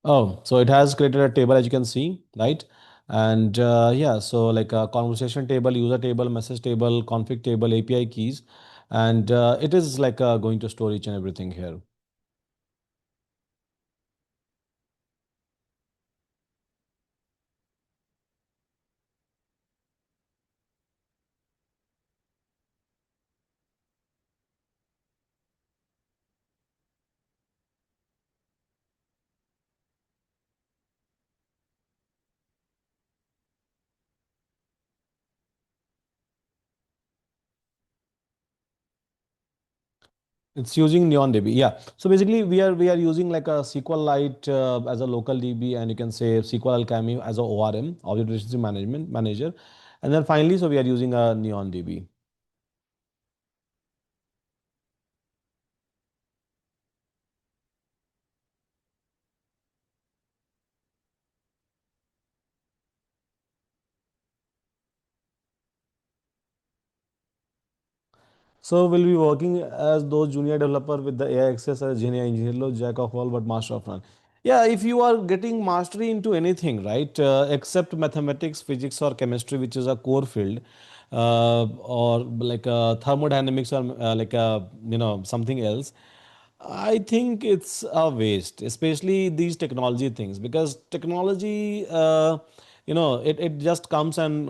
Oh, so it has created a table as you can see, right? And yeah, so like a conversation table, user table, message table, config table, API keys, and it is like going to store each and everything here. It's using Neon DB. Yeah. So basically, we are using like a SQLite as a local DB, and you can say SQL Alchemy as a ORM, Object Relationship Management Manager, and then finally, so we are using a Neon DB. So we'll be working as those junior developer with the AI access as junior engineer, jack of all but master of none. Yeah, if you are getting mastery into anything, right, except mathematics, physics, or chemistry, which is a core field, or like thermodynamics or something else, I think it's a waste, especially these technology things, because technology, it just comes and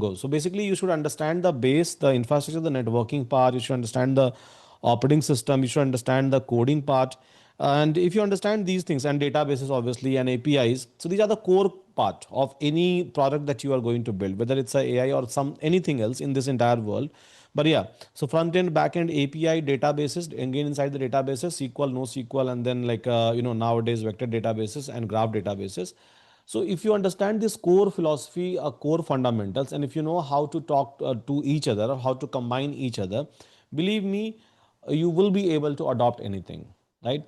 goes. So basically, you should understand the base, the infrastructure, the networking part. You should understand the operating system. You should understand the coding part. And if you understand these things and databases, obviously, and APIs, so these are the core part of any product that you are going to build, whether it's a AI or some anything else in this entire world. But yeah, so front end, back end, API, databases, again inside the databases, SQL, NoSQL, and then like nowadays vector databases and graph databases. So if you understand this core philosophy, core fundamentals, and if you know how to talk to each other, or how to combine each other, believe me, you will be able to adopt anything, right?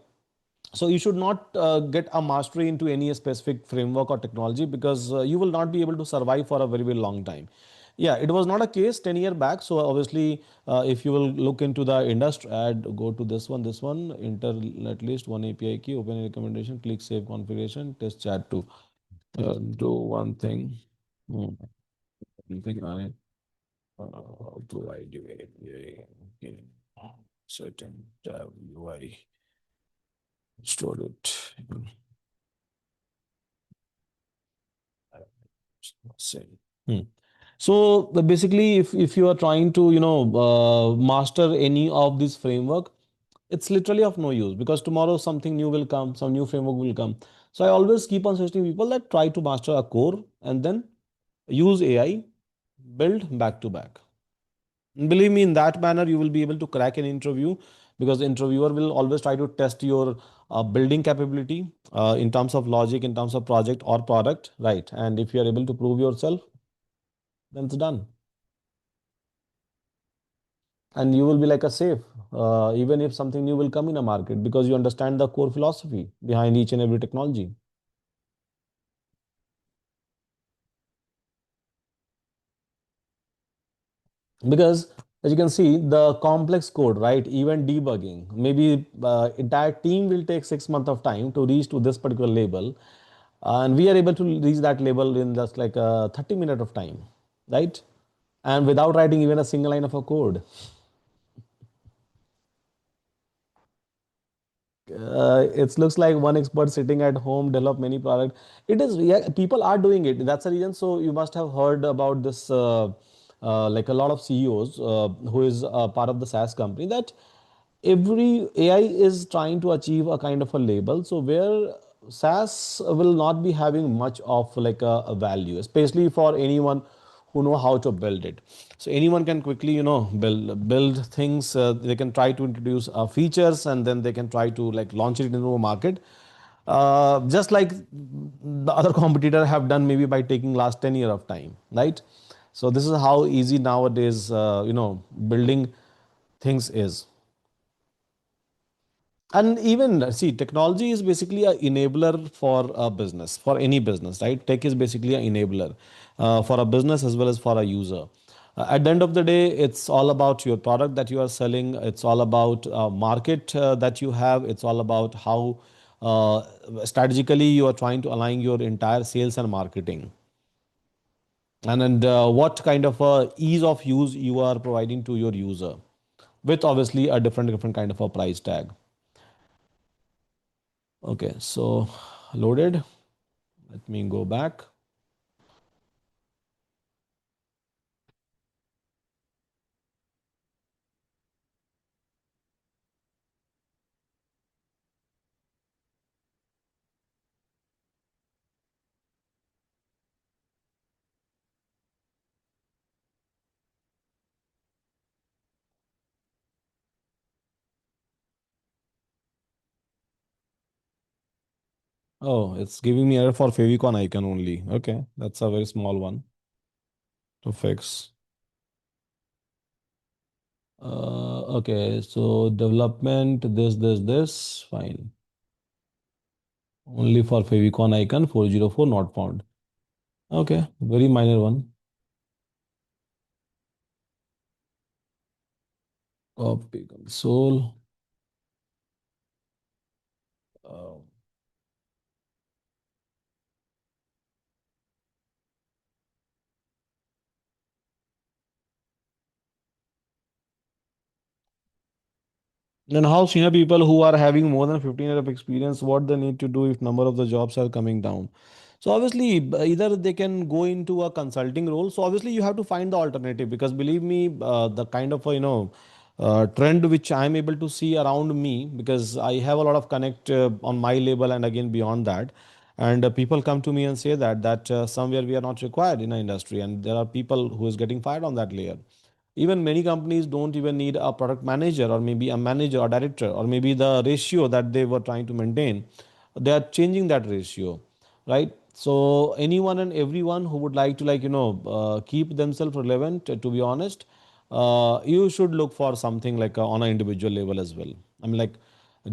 So you should not get a mastery into any specific framework or technology, because you will not be able to survive for a very, very long time. Yeah, it was not a case 10 year back. So obviously, if you will look into the industry ad, go to this one, enter at least one API key, open a recommendation, click save configuration, test chat to do one thing. Hmm. One thing do I do it? Yeah, certain UI store it. Same. Hmm. So basically, if you are trying to master any of this framework, it's literally of no use, because tomorrow something new will come, some new framework will come. So I always keep on suggesting people that try to master a core and then use AI, build back to back. And believe me, in that manner, you will be able to crack an interview, because the interviewer will always try to test your building capability in terms of logic, in terms of project or product, right? And if you are able to prove yourself, then it's done. And you will be like a safe, even if something new will come in a market, because you understand the core philosophy behind each and every technology. Because as you can see, the complex code, right, even debugging, maybe entire team will take 6 months of time to reach to this particular label, and we are able to reach that label in just like 30 minutes of time, right? And without writing even a single line of a code. It looks like one expert sitting at home develop many product. It is, yeah, people are doing it. That's the reason. So you must have heard about this, like a lot of CEOs who is part of the SaaS company, that every AI is trying to achieve a kind of a label. So where SaaS will not be having much of like a value, especially for anyone who know how to build it. So anyone can quickly, build things. They can try to introduce features, and then they can try to like launch it into a market. Just like the other competitor have done, maybe by taking last 10 year of time, right? So this is how easy nowadays, building things is. And even see, technology is basically a enabler for a business, for any business, right? Tech is basically an enabler for a business as well as for a user. At the end of the day, it's all about your product that you are selling. It's all about market that you have. It's all about how strategically you are trying to align your entire sales and marketing, and what kind of ease of use you are providing to your user, with obviously a different kind of a price tag. Okay, so loaded. Let me go back. Oh, it's giving me error for favicon icon only. Okay, that's a very small one to fix. Okay, so development, this, fine. Only for favicon icon 404 not found. Okay, very minor one. Copy console. Uh, And how senior people who are having more than 15 years of experience, what they need to do if number of the jobs are coming down? So obviously, either they can go into a consulting role. So obviously, you have to find the alternative, because believe me, the kind of trend which I am able to see around me, because I have a lot of connect on my label and again beyond that, and people come to me and say that somewhere we are not required in our industry, and there are people who is getting fired on that layer. Even many companies don't even need a product manager, or maybe a manager or director, or maybe the ratio that they were trying to maintain, they are changing that ratio, right? So anyone and everyone who would like to keep themselves relevant, to be honest, you should look for something like on an individual level as well. I mean, like,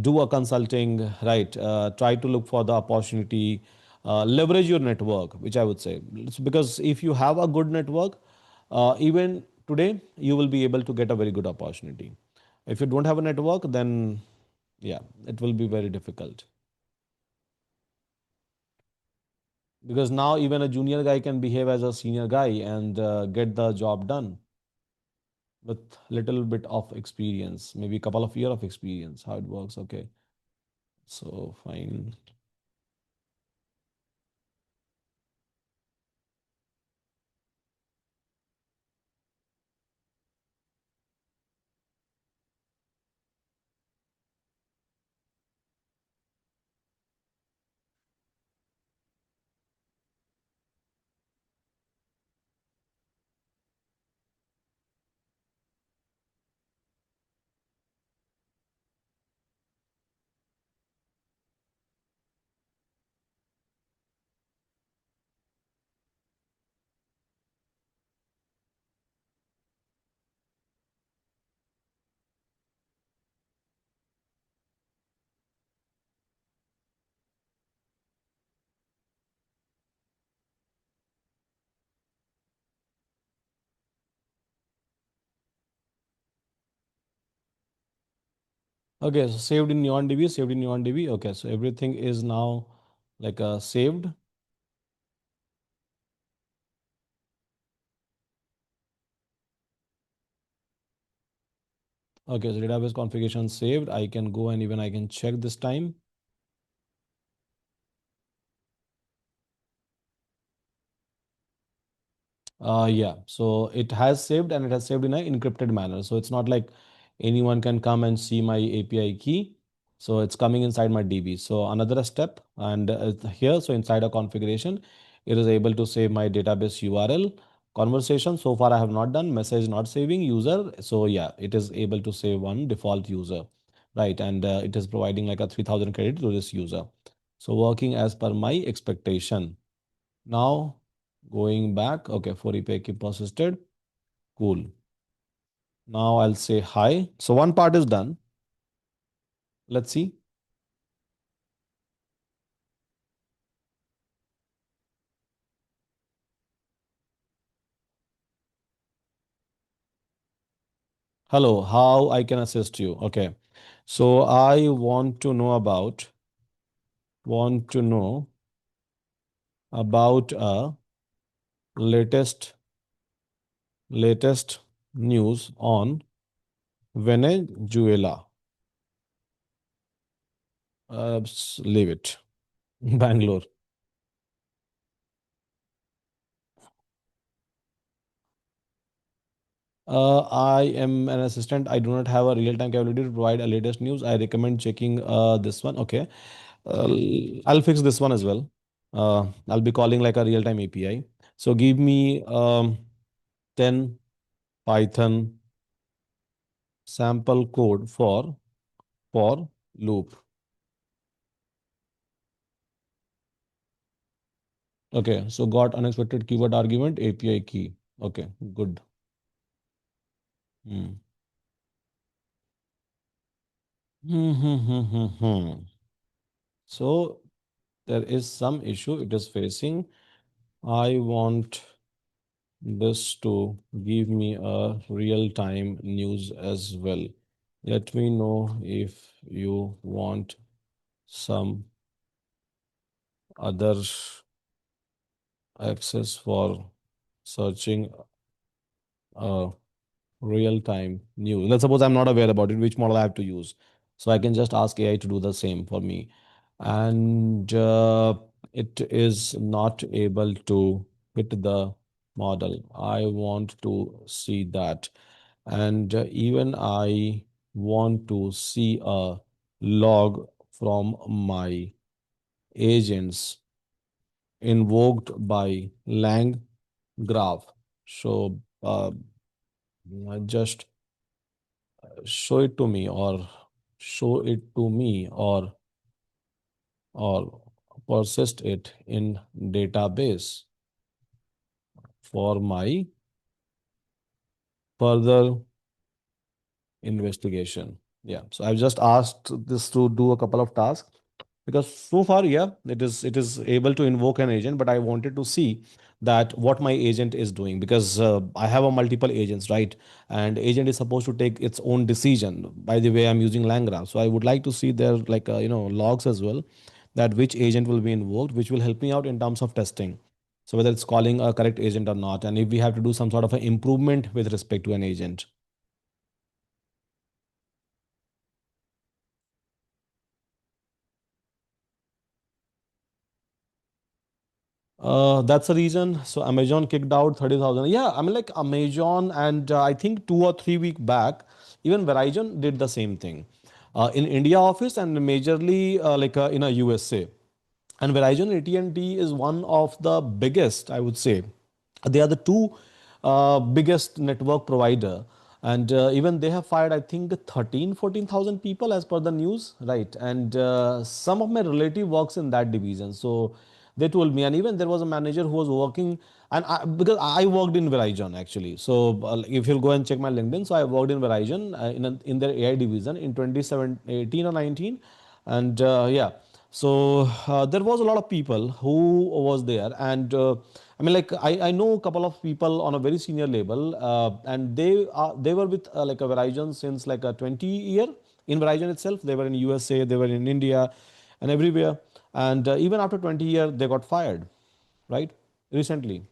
do a consulting, right? Try to look for the opportunity, leverage your network, which I would say. It's because if you have a good network, even today you will be able to get a very good opportunity. If you don't have a network, then yeah, it will be very difficult, because now even a junior guy can behave as a senior guy and get the job done with little bit of experience, maybe a couple of year of experience, how it works. Okay, so fine. Okay, so saved in neon db, saved in neon db. Okay, so everything is now like saved. Okay, so database configuration saved. I can go and even I can check this time. Yeah, so it has saved, and it has saved in an encrypted manner. So it's not like anyone can come and see my API key. So it's coming inside my DB. So another step, and here, so inside a configuration, it is able to save my database URL, conversation. So far, I have not done message not saving user. So yeah, it is able to save one default user, right? And it is providing like a 3000 credit to this user. So working as per my expectation. Now going back, okay, for repair keep persisted. Cool. Now I'll say hi. So one part is done. Let's see. Hello, how I can assist you? Okay. So I want to know about. Want to know about a latest latest news on Venezuela. Leave it. Bangalore. I am an assistant. I do not have a real-time capability to provide a latest news. I recommend checking this one. Okay. I'll fix this one as well. I'll be calling like a real-time API. So give me 10 Python sample code for loop. Okay. So got unexpected keyword argument API key. Okay. Good. Hmm. Hmm, hmm, hmm, hmm, hmm. So there is some issue it is facing. I want this to give me a real-time news as well. Let me know if you want some other access for searching uh, real-time news. Let's suppose I'm not aware about it, which model I have to use. So I can just ask AI to do the same for me. And it is not able to hit the model. I want to see that. And even I want to see a log from my agents invoked by lang graph. So just show it to me or show it to me or persist it in database for my further investigation. Yeah. So I've just asked this to do a couple of tasks because so far, yeah, it is able to invoke an agent, but I wanted to see that what my agent is doing because I have a multiple agents, right? And agent is supposed to take its own decision. By the way, I'm using LangGraph, so I would like to see their like logs as well, that which agent will be invoked, which will help me out in terms of testing. So whether it's calling a correct agent or not, and if we have to do some sort of an improvement with respect to an agent. That's the reason. So Amazon kicked out 30,000. Yeah, I mean like Amazon and I think 2 or 3 week back, even Verizon did the same thing in India office and majorly in a USA. And Verizon AT&T is one of the biggest, I would say. They are the two biggest network provider. And even they have fired, I think, 14,000 people as per the news, right? And some of my relative works in that division. So they told me, and even there was a manager who was working, and because I worked in Verizon actually. So if you'll go and check my LinkedIn, so I worked in Verizon in their AI division in 2017, 18 or 19, and yeah. So there was a lot of people who was there, and I mean, like I know a couple of people on a very senior level, and they were with like a Verizon since like a 20 year in Verizon itself. They were in USA, they were in India, and everywhere. And even after 20 years, they got fired, right? Recently.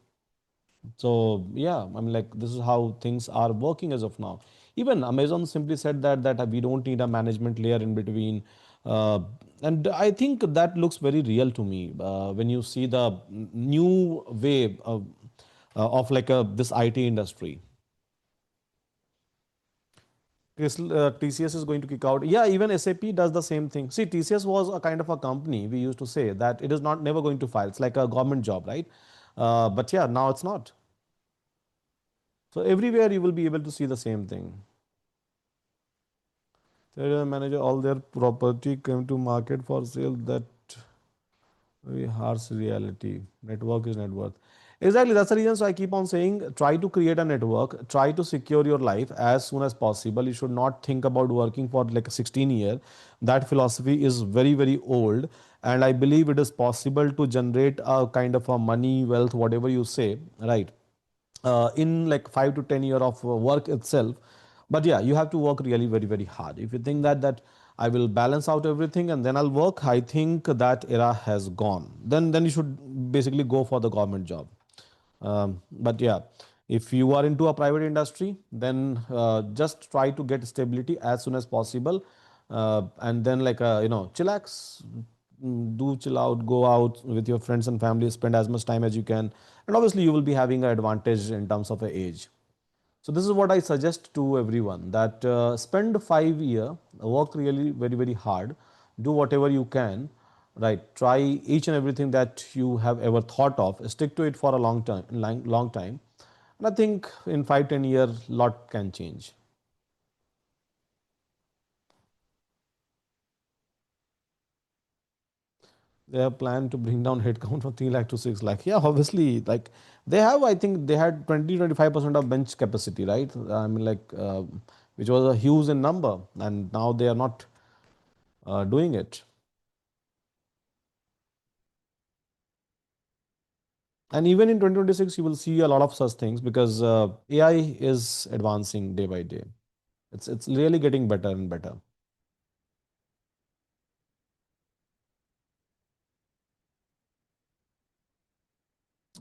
So yeah, I mean like this is how things are working as of now. Even Amazon simply said that we don't need a management layer in between, uh, and I think that looks very real to me when you see the new wave of like this IT industry. TCS is going to kick out. Yeah, even SAP does the same thing. See, TCS was a kind of a company. We used to say that it is not never going to fire. It's like a government job, right? But yeah, now it's not. So everywhere you will be able to see the same thing. They manager all their property came to market for sale. That very harsh reality. Network is net worth. Exactly, that's the reason. So I keep on saying, try to create a network, try to secure your life as soon as possible. You should not think about working for like a 16 year. That philosophy is very, very old. And I believe it is possible to generate a kind of a money, wealth, whatever you say, right? In like 5 to 10 year of work itself. But yeah, you have to work really very, very hard. If you think that I will balance out everything and then I'll work. I think that era has gone. Then you should basically go for the government job. But yeah, if you are into a private industry, then just try to get stability as soon as possible, and then like chillax, do chill out, go out with your friends and family, spend as much time as you can, and obviously you will be having an advantage in terms of a age. So this is what I suggest to everyone, that spend 5 year, work really very very hard, do whatever you can, right? Try each and everything that you have ever thought of, stick to it for a long time, and I think in 5 10 years, lot can change. They have planned to bring down headcount from 3 lakh to 6 lakh. Yeah, obviously, like they have, I think they had 20 25% of bench capacity, right? I mean, like, which was a huge in number, and now they are not doing it. And even in 2026, you will see a lot of such things because AI is advancing day by day. It's really getting better and better.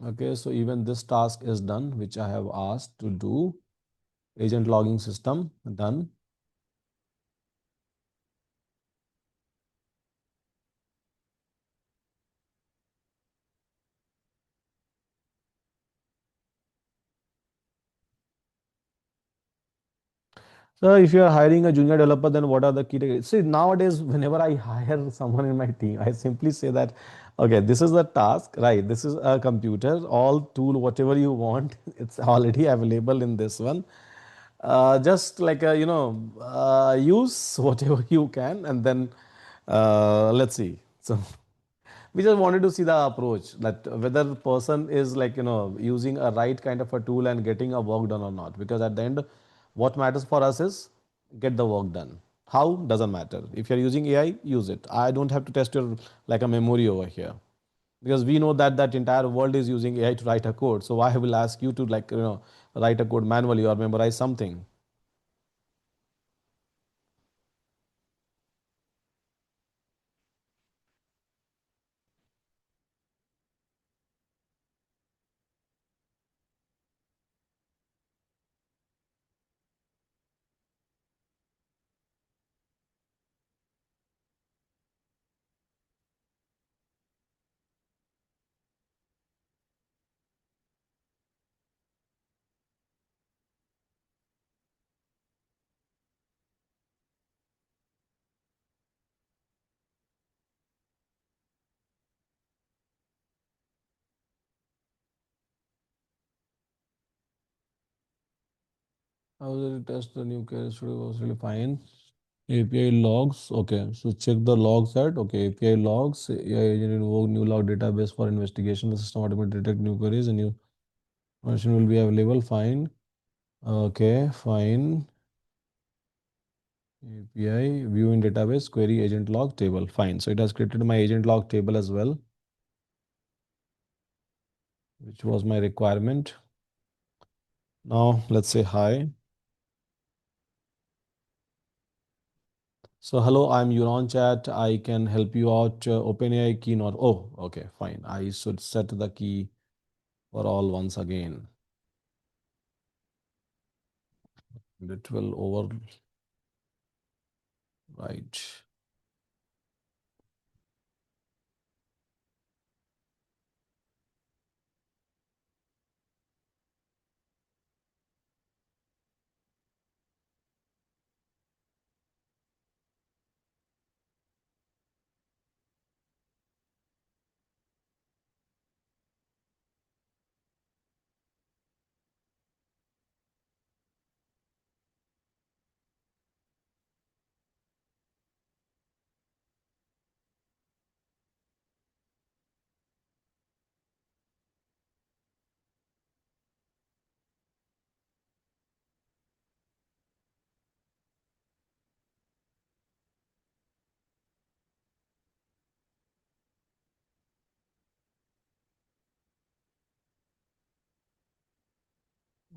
Okay, so even this task is done, which I have asked to do. Agent logging system done. So if you are hiring a junior developer, then what are the key? See, nowadays, whenever I hire someone in my team, I simply say that, okay, this is the task, right? This is a computer, all tool, whatever you want, it's already available in this one. Just like use whatever you can, and then let's see. So we just wanted to see the approach, that whether the person is like using a right kind of a tool and getting a work done or not, because at the end what matters for us is get the work done. How doesn't matter. If you're using AI, use it. I don't have to test your like a memory over here, because we know that that entire world is using AI to write a code. So why I will ask you to write a code manually or memorize something. How will it test the new case study was really fine. API logs. Okay, so check the logs at. Okay, API logs. AI agent invoke new log database for investigation. The system automatically detect new queries and new version will be available. Fine. Okay, fine. API view in database query agent log table. Fine. So it has created my agent log table as well, which was my requirement. Now let's say hi. So hello, I'm Euron chat. I can help you out. OpenAI key not. Oh, okay, fine. I should set the key for all once again. It will overwrite.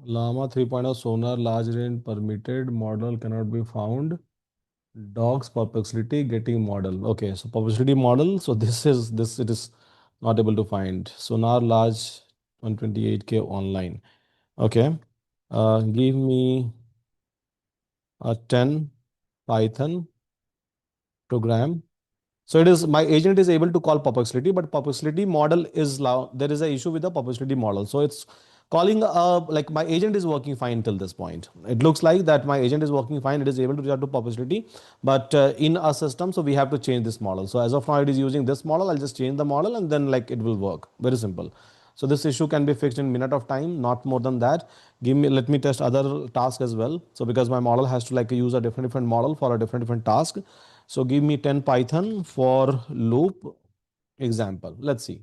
Llama 3.0 sonar large range permitted model cannot be found. Dogs perplexity getting model. Okay, so perplexity model. So this it is not able to find. So now large 128K online. Okay. Give me a 10 Python program. So it is my agent is able to call perplexity, but perplexity model is there is a issue with the perplexity model. So it's calling like my agent is working fine till this point. It looks like that my agent is working fine. It is able to reach out to perplexity, but in our system, so we have to change this model. So as of now, it is using this model. I'll just change the model and then like it will work. Very simple. So this issue can be fixed in minute of time, not more than that. Let me test other task as well. So because my model has to like use a different model for a different task. So give me 10 Python for loop example. Let's see.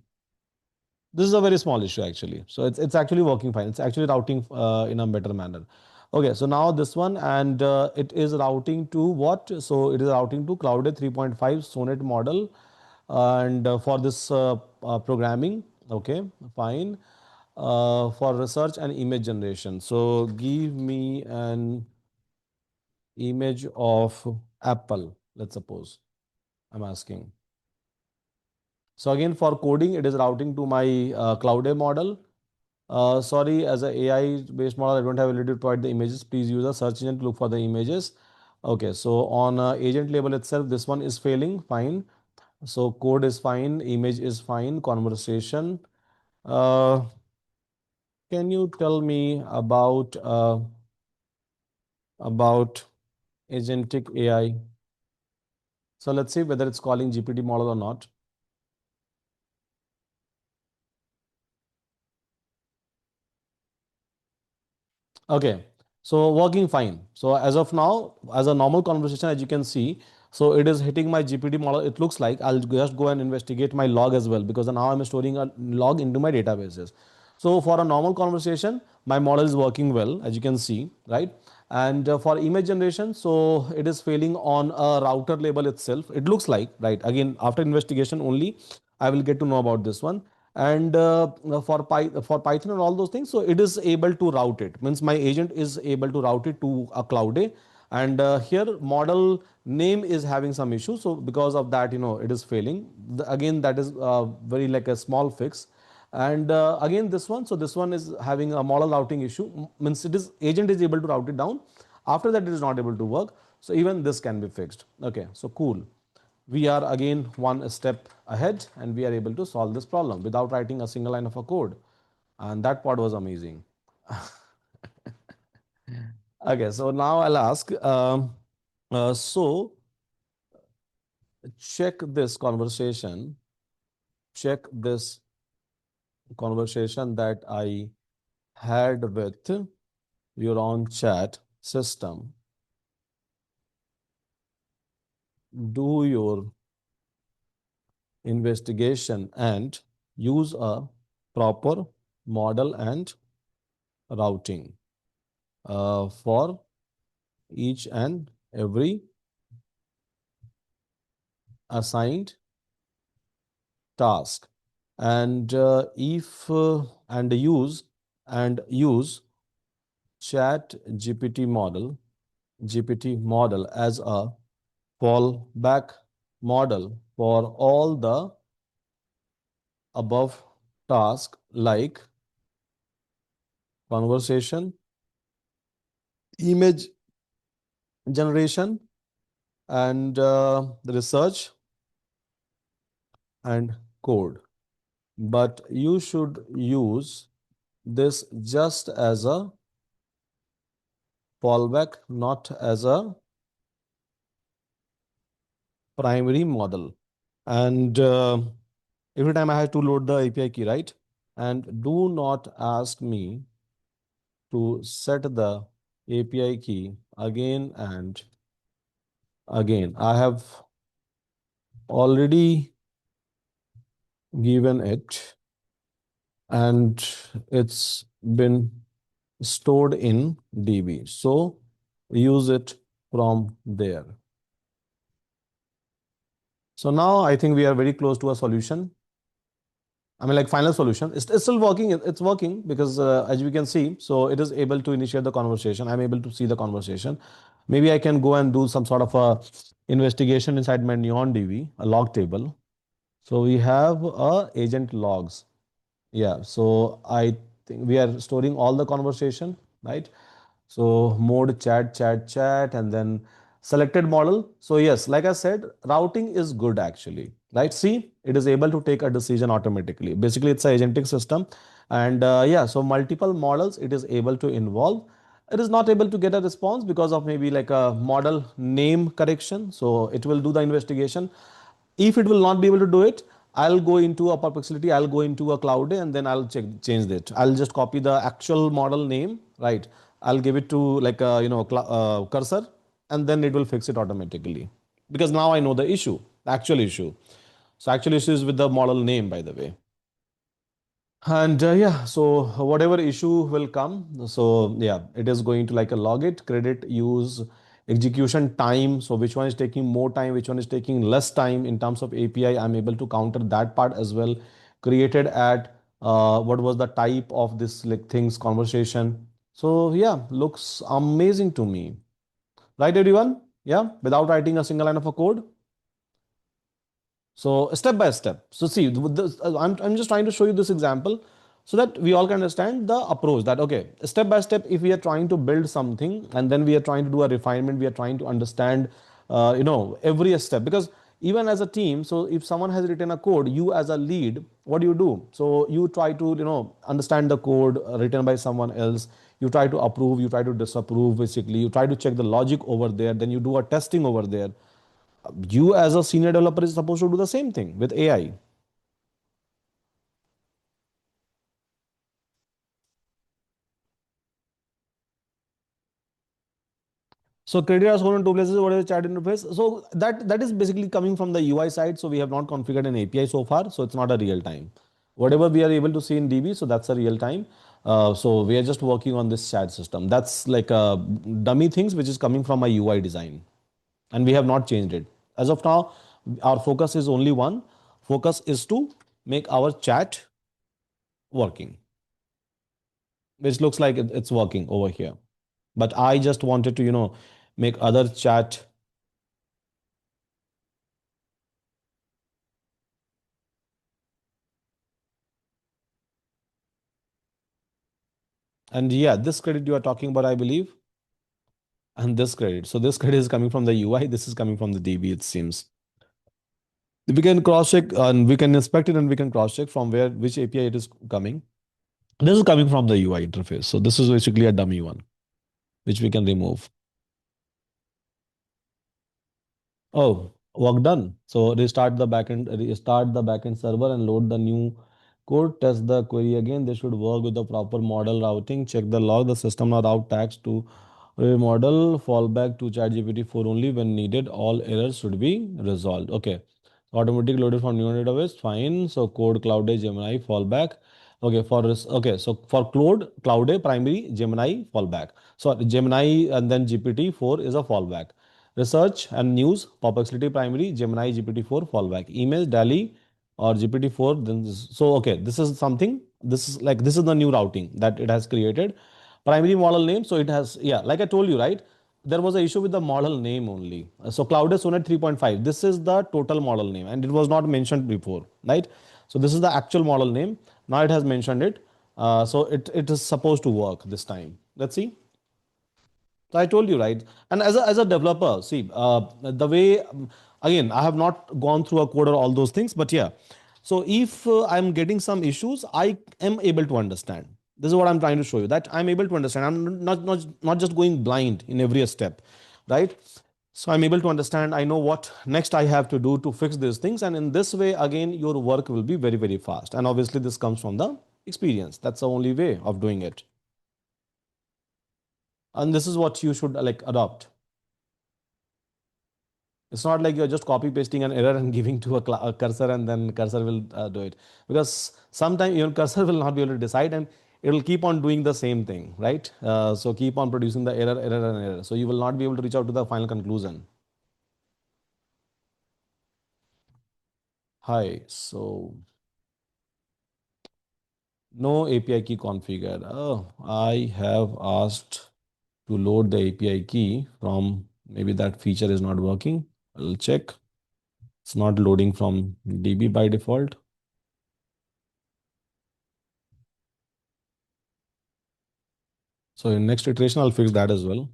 This is a very small issue actually. So it's actually working fine. It's actually routing in a better manner. Okay, so now this one and it is routing to what? So it is routing to Cloud 3.5 Sonnet model and for this programming. Okay, fine. For research and image generation. So give me an image of Apple, let's suppose. I'm asking. So again, for coding, it is routing to my Cloud model. Sorry, as a AI-based model, I don't have ability to provide the images. Please use a search engine to look for the images. Okay, so on agent label itself, this one is failing. Fine. So code is fine, image is fine, conversation. Uh, can you tell me about agentic AI? So let's see whether it's calling GPT model or not. Okay, so working fine. So as of now, as a normal conversation, as you can see, so it is hitting my GPT model. It looks like I'll just go and investigate my log as well because now I'm storing a log into my databases. So for a normal conversation, my model is working well, as you can see, right? And for image generation, so it is failing on a router label itself. It looks like, right? Again, after investigation only, I will get to know about this one. And for Python and all those things, so it is able to route it. Means my agent is able to route it to a Cloud A. And here model name is having some issue. So because of that, it is failing. Again, that is very like a small fix. And again, this one, so this one is having a model routing issue. Means it is agent is able to route it down. After that, it is not able to work. So even this can be fixed. Okay, so cool. We are again one step ahead and we are able to solve this problem without writing a single line of a code. And that part was amazing. Okay, so now I'll ask. So check this conversation. Check this conversation that I had with your chat system. Do your investigation and use a proper model and routing for each and every assigned task. And if and use chat GPT model as a fallback model for all the above tasks like conversation, image generation, and the research and code. But you should use this just as a fallback, not as a primary model. And every time I have to load the API key, right? And do not ask me to set the API key again and again. I have already given it and it's been stored in DB. So use it from there. So now I think we are very close to a solution. I mean, like final solution. It's still working. It's working because as we can see, so it is able to initiate the conversation. I'm able to see the conversation. Maybe I can go and do some sort of a investigation inside my Neon DB, a log table. So we have agent logs. Yeah, so I think we are storing all the conversation, right? So mode chat, chat, chat, and then selected model. So yes, like I said, routing is good actually, right? See, it is able to take a decision automatically. Basically, it's a agentic system, and yeah, so multiple models it is able to involve. It is not able to get a response because of maybe like a model name correction. So it will do the investigation. If it will not be able to do it, I'll go into a perplexity, I'll go into a cloud, and then I'll change it. I'll just copy the actual model name, right? I'll give it to like a cursor, and then it will fix it automatically, because now I know the issue, the actual issue. So actual issue is with the model name, by the way. And yeah, so whatever issue will come, so yeah, it is going to like a log it, credit, use, execution time. So which one is taking more time, which one is taking less time in terms of API. I'm able to counter that part as well. Created at what was the type of this like things conversation. So yeah, looks amazing to me, right, everyone? Yeah, without writing a single line of a code. So step by step. So see, with this, I'm just trying to show you this example so that we all can understand the approach that, okay, step by step, if we are trying to build something and then we are trying to do a refinement, we are trying to understand, every step. Because even as a team, so if someone has written a code, you as a lead, what do you do? So you try to, understand the code written by someone else. You try to approve, you try to disapprove, basically. You try to check the logic over there. Then you do a testing over there. You as a senior developer is supposed to do the same thing with AI. So credit are shown in two places. What is the chat interface? So that is basically coming from the UI side. So we have not configured an API so far. So it's not a real time. Whatever we are able to see in DB, so that's a real time. So we are just working on this chat system. That's like a dummy things which is coming from a UI design, and we have not changed it as of now. Our focus is only one. Focus is to make our chat working, which looks like it's working over here. But I just wanted to, make other chat. And yeah, this credit you are talking about, I believe, and this credit. So this credit is coming from the UI. This is coming from the DB, it seems. We can cross check and we can inspect it and we can cross check from where which API it is coming. This is coming from the UI interface. So this is basically a dummy one, which we can remove. Oh, work done. So restart the backend server and load the new code. Test the query again. They should work with the proper model routing. Check the log. The system now route tags to model. Fallback to ChatGPT 4 only when needed. All errors should be resolved. Okay. Automatic loaded from new database. Fine. So code Cloud Gemini fallback. Okay, okay, so for Cloud primary, Gemini fallback. So Gemini and then GPT-4 is a fallback. Research and news, perplexity primary, Gemini GPT-4 fallback. Email, Dali or GPT-4. Then so okay, this is something. This is the new routing that it has created. Primary model name. So it has, yeah, like I told you, right? There was an issue with the model name only. So Cloud Sonnet 3.5. This is the total model name, and it was not mentioned before, right? So this is the actual model name. Now it has mentioned it. So it is supposed to work this time. Let's see. So I told you, right? And as a developer, see, the way, again, I have not gone through a code or all those things, but yeah. So if I'm getting some issues, I am able to understand. This is what I'm trying to show you, that I'm able to understand. I'm not just going blind in every step, right? So I'm able to understand. I know what next I have to do to fix these things, and in this way, again, your work will be very very fast. And obviously, this comes from the experience. That's the only way of doing it, and this is what you should like adopt. It's not like you're just copy pasting an error and giving to a cursor, and then cursor will do it. Because sometimes your cursor will not be able to decide, and it will keep on doing the same thing, right? So keep on producing the error, error, and error. So you will not be able to reach out to the final conclusion. Hi. So no API key configured. Oh, I have asked. to load the API key from, maybe that feature is not working. I'll check. It's not loading from DB by default. So in next iteration, I'll fix that as well.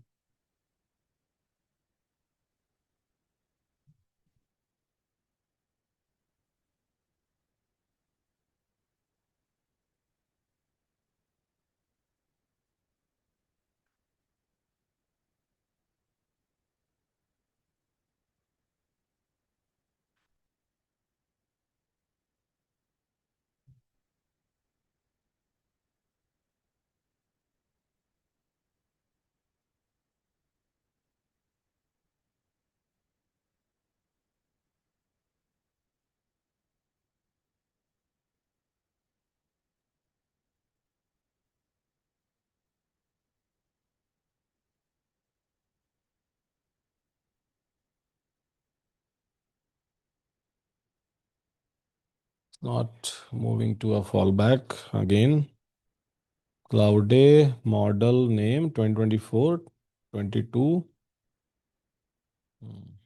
Not moving to a fallback again. Cloud Day model name 2024 22. Hmm.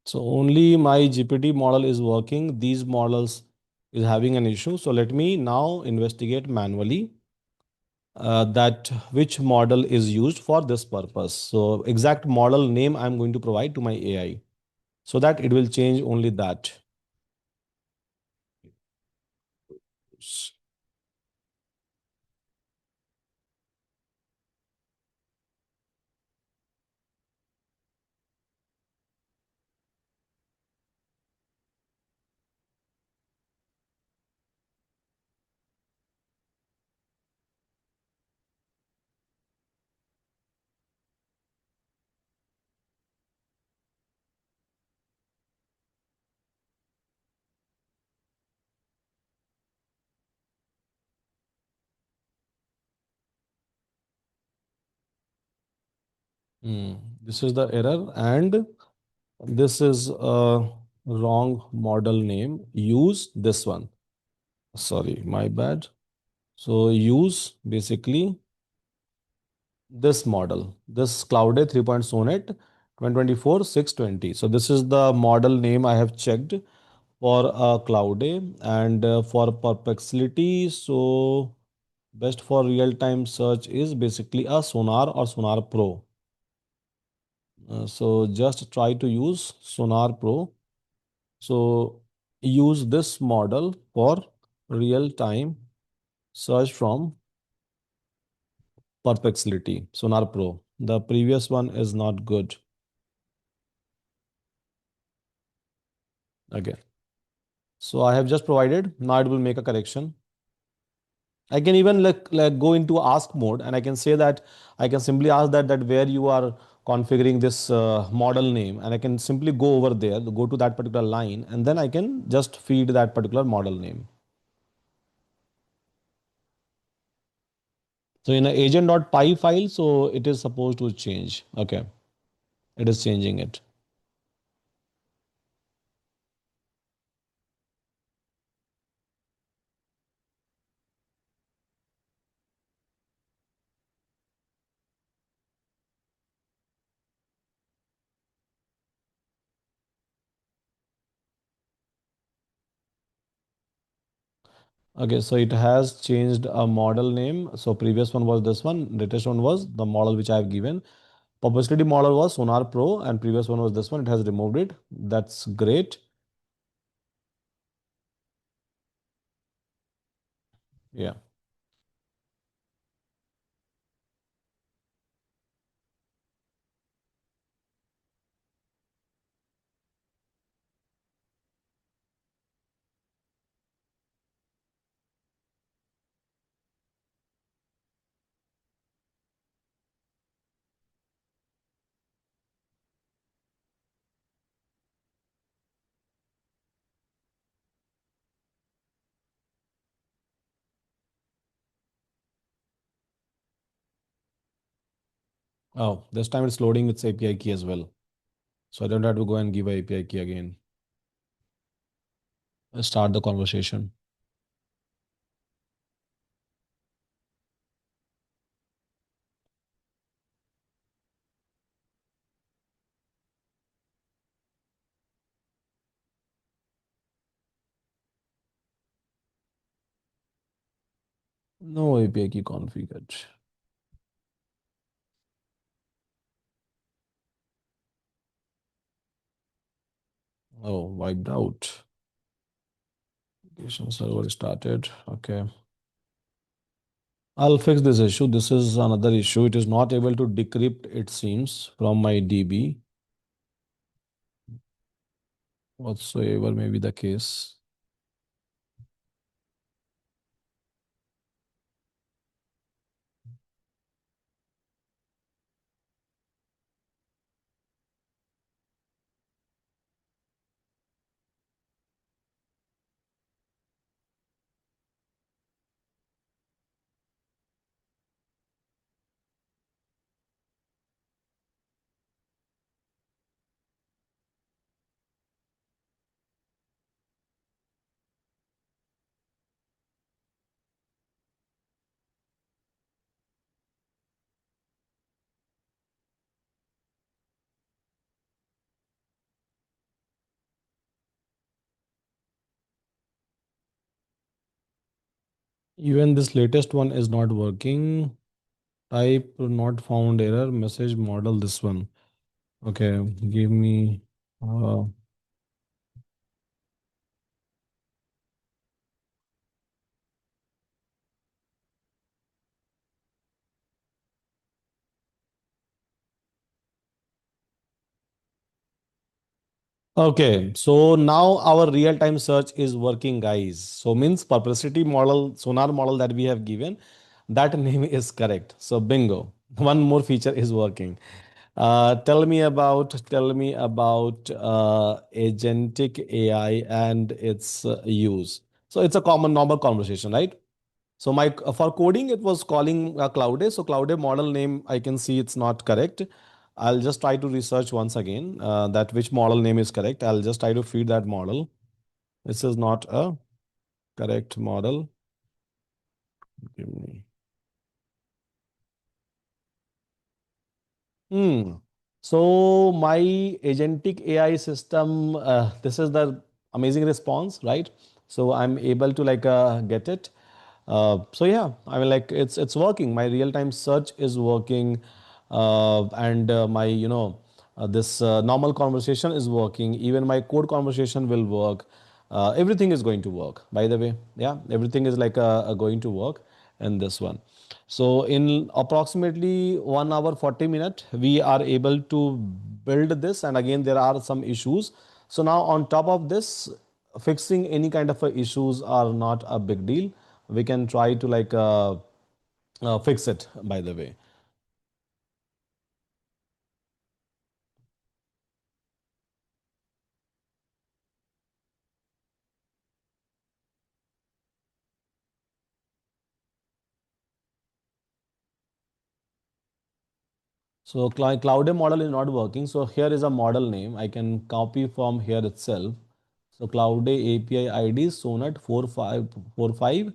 So only my GPT model is working. These models is having an issue. So let me now investigate manually that which model is used for this purpose. So exact model name I'm going to provide to my AI so that it will change only that. S- Hmm. This is the error, and this is a wrong model name. Use this one. Sorry, my bad. So use basically this model, this Cloud 3. Sonnet 2024 620. So this is the model name I have checked for Cloud, and for perplexity. So best for real-time search is basically a Sonar or Sonar Pro. So just try to use Sonar Pro. So use this model for real-time search from perplexity, Sonar Pro. The previous one is not good. Okay. So I have just provided. Now it will make a correction. I can even like go into ask mode, and I can say that I can simply ask that where you are configuring this model name, and I can simply go over there, go to that particular line, and then I can just feed that particular model name. So in a agent.py file, so it is supposed to change. Okay, it is changing it. Okay, so it has changed a model name. So previous one was this one. Latest one was the model which I have given. Publicity model was Sonar Pro, and previous one was this one. It has removed it. That's great. Yeah. Oh, this time it's loading with API key as well. So I don't have to go and give a API key again. Let's start the conversation. No API key configured. Oh, wiped out. Application server started. Okay. I'll fix this issue. This is another issue. It is not able to decrypt, it seems, from my DB whatsoever may be the case. Even this latest one is not working. Type not found error message model. This one. Okay, give me. Uh, okay, so now our real-time search is working, guys. So means perplexity model, sonar model that we have given, that name is correct. So bingo, one more feature is working. Tell me about agentic AI and its use. So it's a common normal conversation, right? So my for coding, it was calling Cloud. So Cloud model name, I can see it's not correct. I'll just try to research once again that which model name is correct. I'll just try to feed that model. This is not a correct model. Give me. Hmm. So my agentic AI system, this is the amazing response, right? So I'm able to like get it. So yeah, I mean like it's working. My real-time search is working, and my this normal conversation is working. Even my code conversation will work. Everything is going to work. By the way, yeah, everything is like going to work in this one. So in approximately 1 hour 40 minutes, we are able to build this. And again, there are some issues. So now on top of this, fixing any kind of issues are not a big deal. We can try to like fix it, by the way. So Cloud model is not working. So here is a model name. I can copy from here itself. So Cloud API ID Sonnet 4545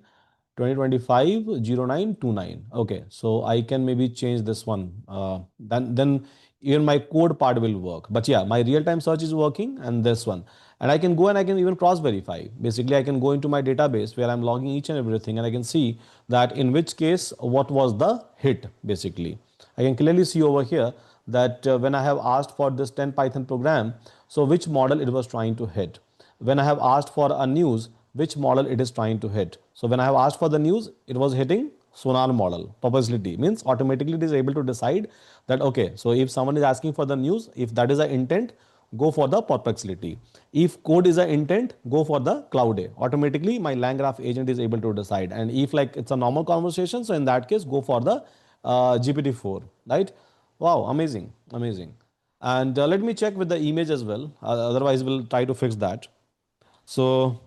2025 0929. Okay, so I can maybe change this one. Then even my code part will work. But yeah, my real-time search is working and this one. And I can go and I can even cross-verify. Basically, I can go into my database where I'm logging each and everything and I can see that in which case what was the hit basically. I can clearly see over here that when I have asked for this 10 Python program, so which model it was trying to hit. When I have asked for a news, which model it is trying to hit. So when I have asked for the news, it was hitting Sonar model. Perplexity means automatically it is able to decide that okay, so if someone is asking for the news, if that is an intent, go for the perplexity. If code is an intent, go for the cloud A. Automatically, my LangGraph agent is able to decide. And if like it's a normal conversation, so in that case, go for the GPT-4, right? Wow, amazing, amazing. And let me check with the image as well. Otherwise, we'll try to fix that. So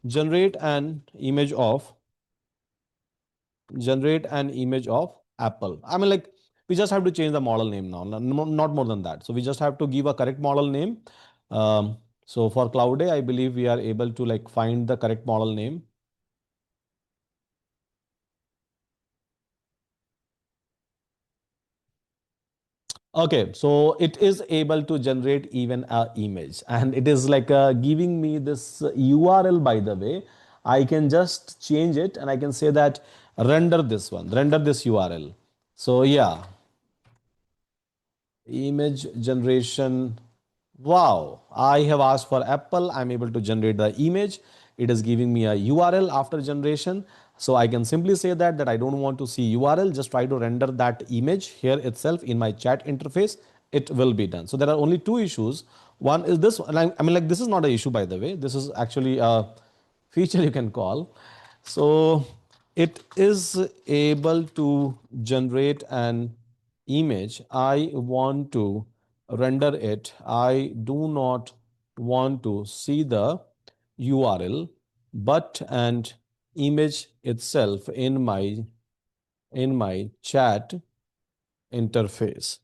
generate an image of generate an image of apple. I mean like We just have to change the model name now, not more than that. So we just have to give a correct model name. So for Cloud A, I believe we are able to like find the correct model name. Okay, so it is able to generate even a image, and it is like giving me this URL. By the way, I can just change it, and I can say that render this one, render this URL. So yeah, image generation. Wow, I have asked for Apple. I'm able to generate the image. It is giving me a URL after generation. So I can simply say that I don't want to see URL. Just try to render that image here itself in my chat interface. It will be done. So there are only two issues. One is this. And I mean, like this is not an issue, by the way. This is actually a feature you can call. So it is able to generate an image. I want to render it. I do not want to see the URL, but an image itself in my chat interface.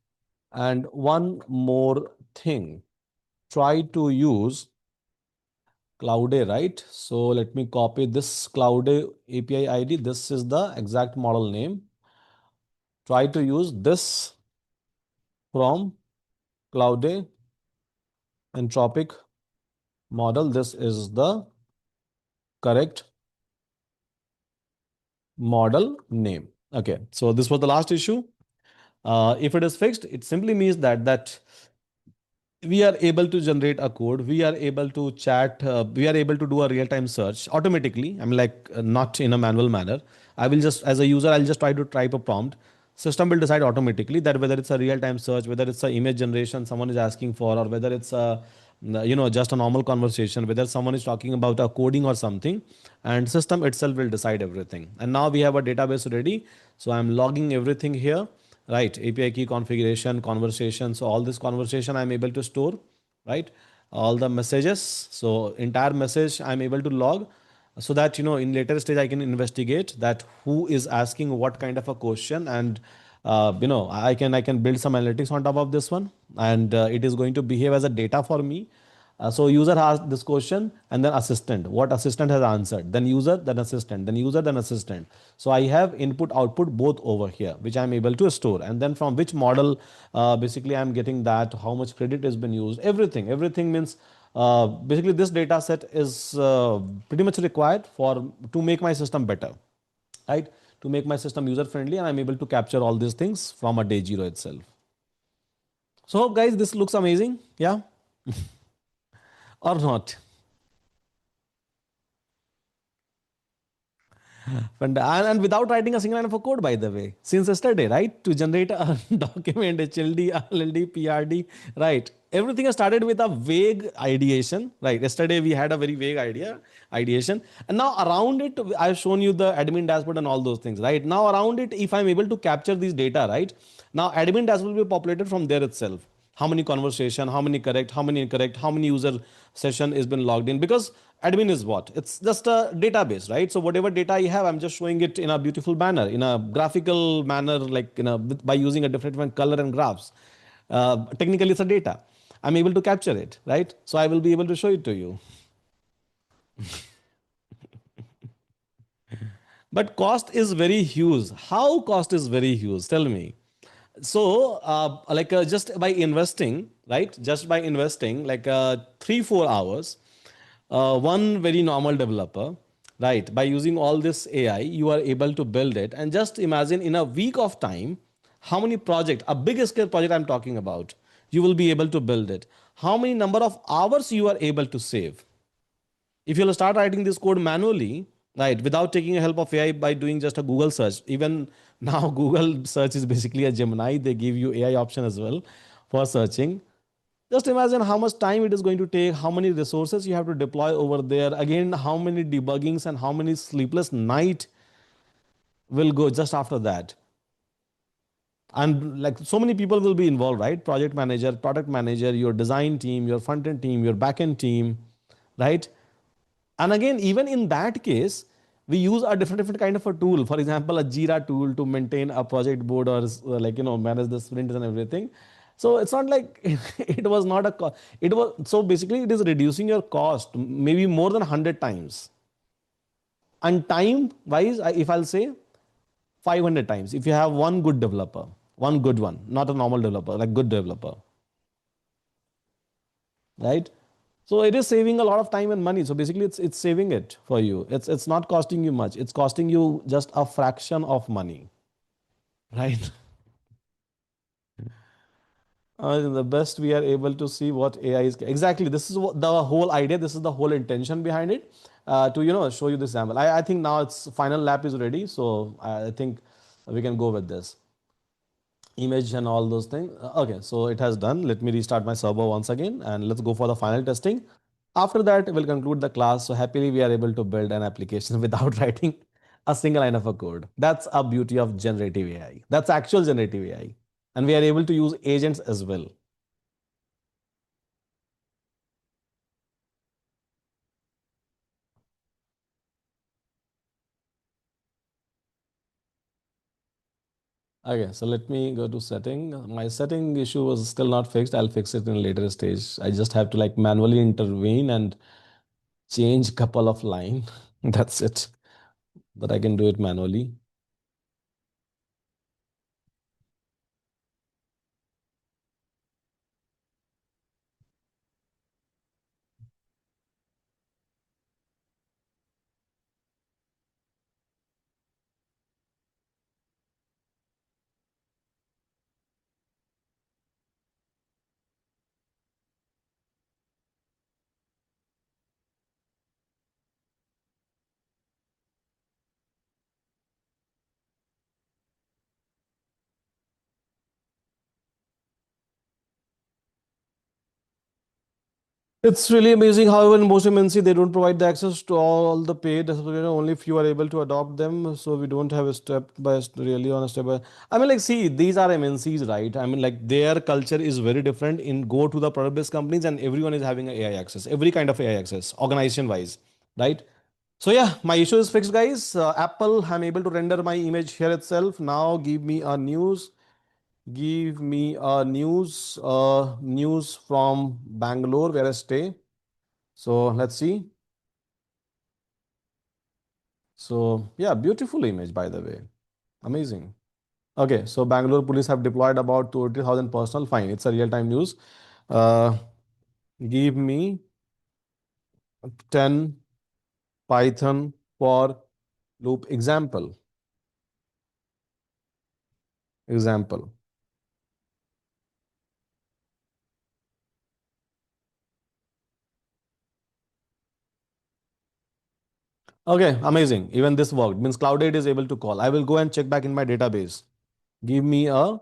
And one more thing, try to use Cloud A, right? So let me copy this Cloud A API ID. This is the exact model name. Try to use this from Cloud A Anthropic model. This is the correct model name. Okay, so this was the last issue. If it is fixed, it simply means that we are able to generate a code, we are able to chat, we are able to do a real-time search automatically. I mean, like not in a manual manner. I will just, as a user, I'll just try to type a prompt. System will decide automatically that whether it's a real-time search, whether it's a image generation someone is asking for, or whether it's a just a normal conversation, whether someone is talking about a coding or something, and system itself will decide everything. And now we have a database ready. So I'm logging everything here, right? API key configuration, conversation. So all this conversation I'm able to store, right? All the messages. So entire message I'm able to log, so that in later stage I can investigate that who is asking what kind of a question. And I can build some analytics on top of this one, and it is going to behave as a data for me. So user has this question, and then assistant, what assistant has answered, then user, then assistant, then user, then assistant. So I have input output both over here, which I'm able to store. And then from which model basically I'm getting that, how much credit has been used, everything means basically this data set is pretty much required for to make my system better, right? To make my system user friendly, and I'm able to capture all these things from a day zero itself. So hope guys this looks amazing, yeah, or not. And without writing a single line of a code, by the way, since yesterday, right? To generate a document, HLD, LLD, PRD, right? Everything has started with a vague ideation, right? Yesterday we had a very vague ideation. And now around it, I've shown you the admin dashboard and all those things, right? Now around it, if I'm able to capture these data, right? Now admin dashboard will be populated from there itself. How many conversation, how many correct, how many incorrect, how many user session is been logged in, because admin is what, it's just a database, right? So whatever data I have, I'm just showing it in a beautiful manner, in a graphical manner, like by using a different color and graphs. Technically it's a data, I'm able to capture it, right? So I will be able to show it to you. But cost is very huge. How cost is very huge, tell me. So just by investing, right, just by investing like 3 4 hours, one very normal developer, right, by using all this AI, you are able to build it. And just imagine in a week of time, how many project, a big scale project I'm talking about, you will be able to build it, how many number of hours you are able to save. If you'll start writing this code manually, right, without taking a help of AI, by doing just a Google search, even now Google search is basically a Gemini, they give you AI option as well for searching. Just imagine how much time it is going to take, how many resources you have to deploy over there, again how many debuggings and how many sleepless night will go just after that. And like so many people will be involved, right? Project manager, product manager, your design team, your front end team, your back end team, right? And again, even in that case, we use a different kind of a tool. For example, a Jira tool to maintain a project board, or like, manage the sprints and everything. So it's not like it was not a it was, so basically it is reducing your cost maybe more than 100 times. And time wise, if I'll say 500 times, if you have one good developer, one good one, not a normal developer, like good developer, right? So it is saving a lot of time and money. So basically it's saving it for you. It's not costing you much. It's costing you just a fraction of money, right? The best we are able to see what AI is exactly. This is what the whole idea. This is the whole intention behind it. To show you this example. I think now its final lap is ready, so I think we can go with this image and all those things. Okay, so it has done. Let me restart my server once again, and let's go for the final testing. After that, we'll conclude the class. So happily, we are able to build an application without writing a single line of a code. That's a beauty of generative AI. That's actual generative AI, and we are able to use agents as well. Okay, so let me go to setting. My setting issue was still not fixed. I'll fix it in a later stage. I just have to like manually intervene and change couple of line. That's it. But I can do it manually. It's really amazing how in most MNC they don't provide the access to all the paid. Only few are able to adopt them. So we don't have a step by really on a step by. I mean, like, see, these are MNCs, right? I mean, like, their culture is very different. In go to the product-based companies, and everyone is having a AI access, every kind of AI access, organization-wise, right? So yeah, my issue is fixed, guys. Apple, I'm able to render my image here itself. Now give me a news. Give me a news from Bangalore where I stay. So let's see. So yeah, beautiful image by the way. Amazing. Okay, so Bangalore police have deployed about 20,000 personnel. Fine, it's a real-time news. Uh, give me 10 Python for loop example. Example. Okay, amazing. Even this worked. Means Cloud8 is able to call. I will go and check back in my database. Give me a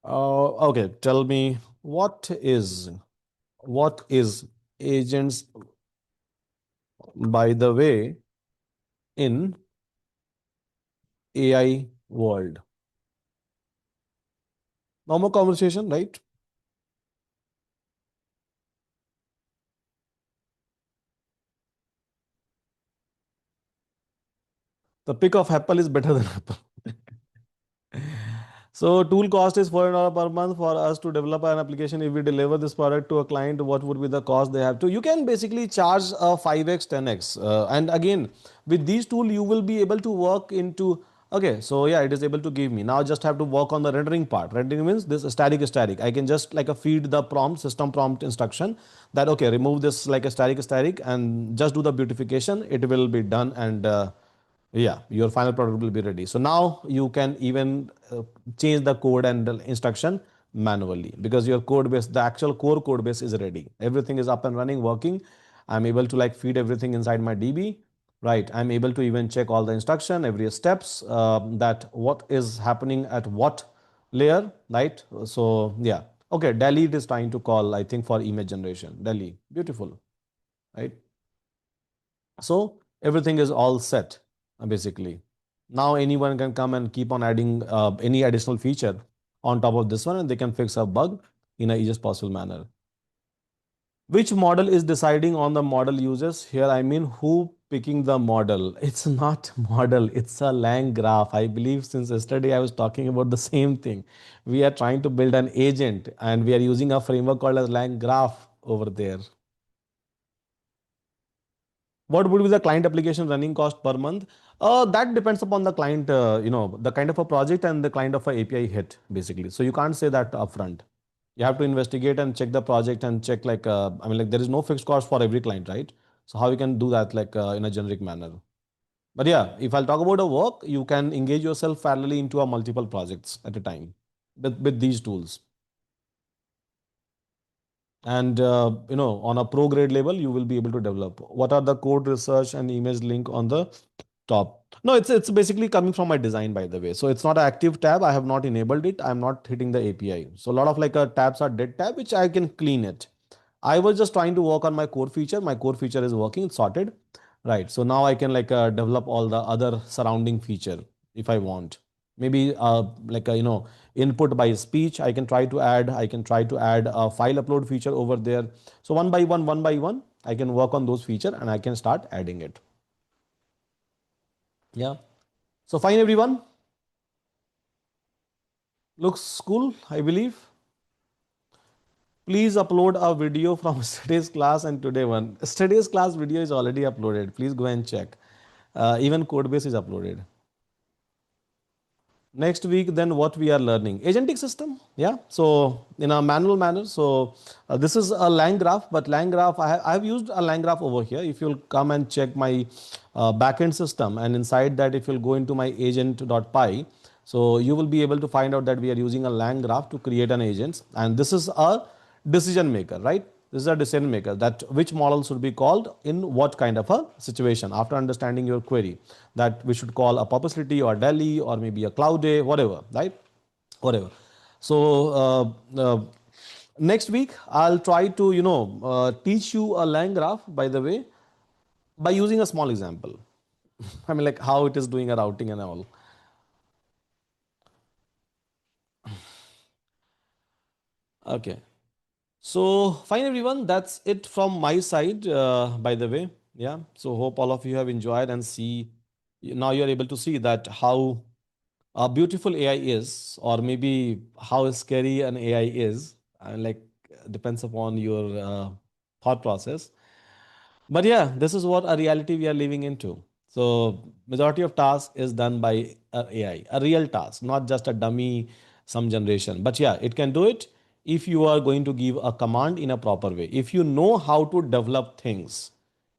okay, tell me what is agents by the way in AI world. Normal conversation, right? The pick of Apple is better than Apple. So tool cost is $400 per month for us to develop an application. If we deliver this product to a client, what would be the cost they have to? You can basically charge a 5x, 10x. And again, with these tools, you will be able to work into. Okay, so yeah, it is able to give me. Now I just have to work on the rendering part. Rendering means this static. I can just like a feed the prompt, system prompt instruction that okay, remove this like a static, and just do the beautification. It will be done, and yeah, your final product will be ready. So now you can even change the code and the instruction manually because your code base, the actual core code base is ready. Everything is up and running, working. I'm able to like feed everything inside my DB, right? I'm able to even check all the instruction, every steps that what is happening at what layer, right? So yeah, okay. Delhi it is trying to call, I think, for image generation. Delhi, beautiful, right? So everything is all set basically. Now anyone can come and keep on adding any additional feature on top of this one, and they can fix a bug in a easiest possible manner. Which model is deciding on the model uses? Here I mean who picking the model. It's not model, it's a lang graph. I believe since yesterday I was talking about the same thing. We are trying to build an agent and we are using a framework called as lang graph over there. What would be the client application running cost per month? That depends upon the client, the kind of a project and the kind of a API hit, basically. So you can't say that upfront. You have to investigate and check the project and check like, like there is no fixed cost for every client, right? So how you can do that like in a generic manner? But yeah, if I'll talk about a work, you can engage yourself parallelly into a multiple projects at a time with these tools. And on a pro grade level, you will be able to develop. What are the code research and image link on the top? No, it's basically coming from my design, by the way. So it's not an active tab. I have not enabled it. I'm not hitting the API. So a lot of like tabs are dead tab, which I can clean it. I was just trying to work on my core feature. My core feature is working, it's sorted. Right. So now I can like develop all the other surrounding feature if I want. Maybe like input by speech. I can try to add a file upload feature over there. So one by one, I can work on those feature and I can start adding it. Yeah. So fine, everyone. Looks cool, I believe. Please upload a video from yesterday's class and today one. Yesterday's class video is already uploaded. Please go and check. Even code base is uploaded. Next week, then what we are learning? Agentic system. Yeah. So in a manual manner. So this is a lang graph, but lang graph, I have used a lang graph over here. If you'll come and check my backend system and inside that, if you'll go into my agent.py, so you will be able to find out that we are using a lang graph to create an agent. And this is a decision maker, right? This is a decision maker that which model should be called in what kind of a situation after understanding your query, that we should call a Perplexity or Delhi or maybe a Cloud, whatever, right? Whatever. So next week I'll try to teach you a lang graph, by the way, by using a small example. I mean, like how it is doing a routing and all. Okay. So fine, everyone. That's it from my side. By the way, yeah. So hope all of you have enjoyed and see now you are able to see that how beautiful AI is, or maybe how scary an AI is. Like depends upon your thought process. But yeah, this is what a reality we are living into. So majority of task is done by AI, a real task, not just a dummy some generation. But yeah, it can do it if you are going to give a command in a proper way. If you know how to develop things,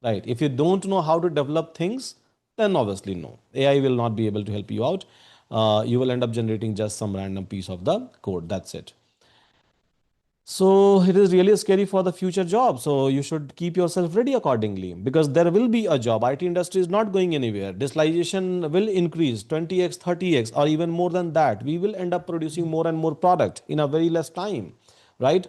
right? If you don't know how to develop things, then obviously no, AI will not be able to help you out. You will end up generating just some random piece of the code. That's it. So it is really scary for the future job. So you should keep yourself ready accordingly because there will be a job. IT industry is not going anywhere. Digitalization will increase 20x, 30x, or even more than that. We will end up producing more and more product in a very less time, right?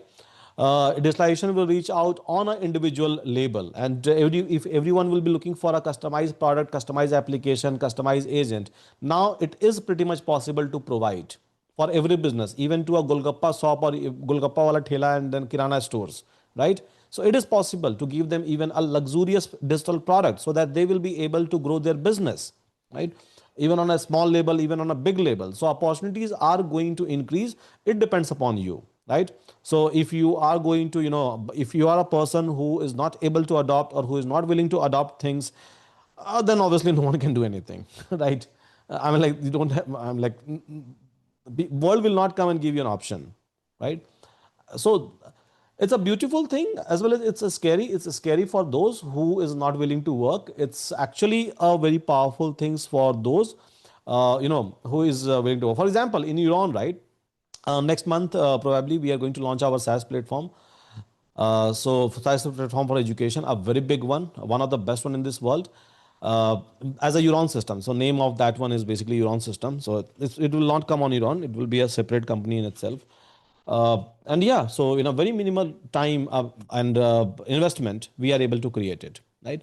Digitalization will reach out on an individual label, and if everyone will be looking for a customized product, customized application, customized agent, now it is pretty much possible to provide for every business, even to a Golgappa shop or Golgappa wala thela and then Kirana stores, right? So it is possible to give them even a luxurious digital product so that they will be able to grow their business, right? Even on a small label, even on a big label. So opportunities are going to increase. It depends upon you, right? So if you are going to, if you are a person who is not able to adopt or who is not willing to adopt things, then obviously no one can do anything, right? I mean, like you don't have. I'm like the world will not come and give you an option, right? So it's a beautiful thing as well as it's a scary for those who is not willing to work. It's actually a very powerful things for those who is willing to work. For example, in Euron, right? Next month, probably we are going to launch our SaaS platform. So SaaS platform for education, a very big one of the best one in this world, uh, as a Euron system. So name of that one is basically Euron system. So it will not come on Euron. It will be a separate company in itself. And yeah, so in a very minimal time and investment, we are able to create it, right?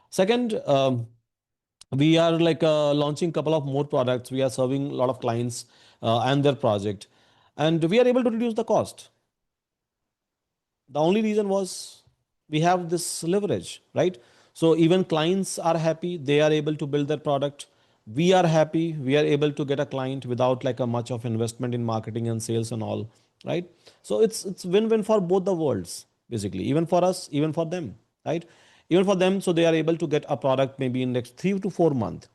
Second, we are like launching couple of more products. We are serving a lot of clients and their project, and we are able to reduce the cost. The only reason was we have this leverage, right? So even clients are happy, they are able to build their product. We are happy, we are able to get a client without like a much of investment in marketing and sales and all, right? So it's win-win for both the worlds, basically, even for us, even for them, right? Even for them, so they are able to get a product maybe in next 3 to 4 months,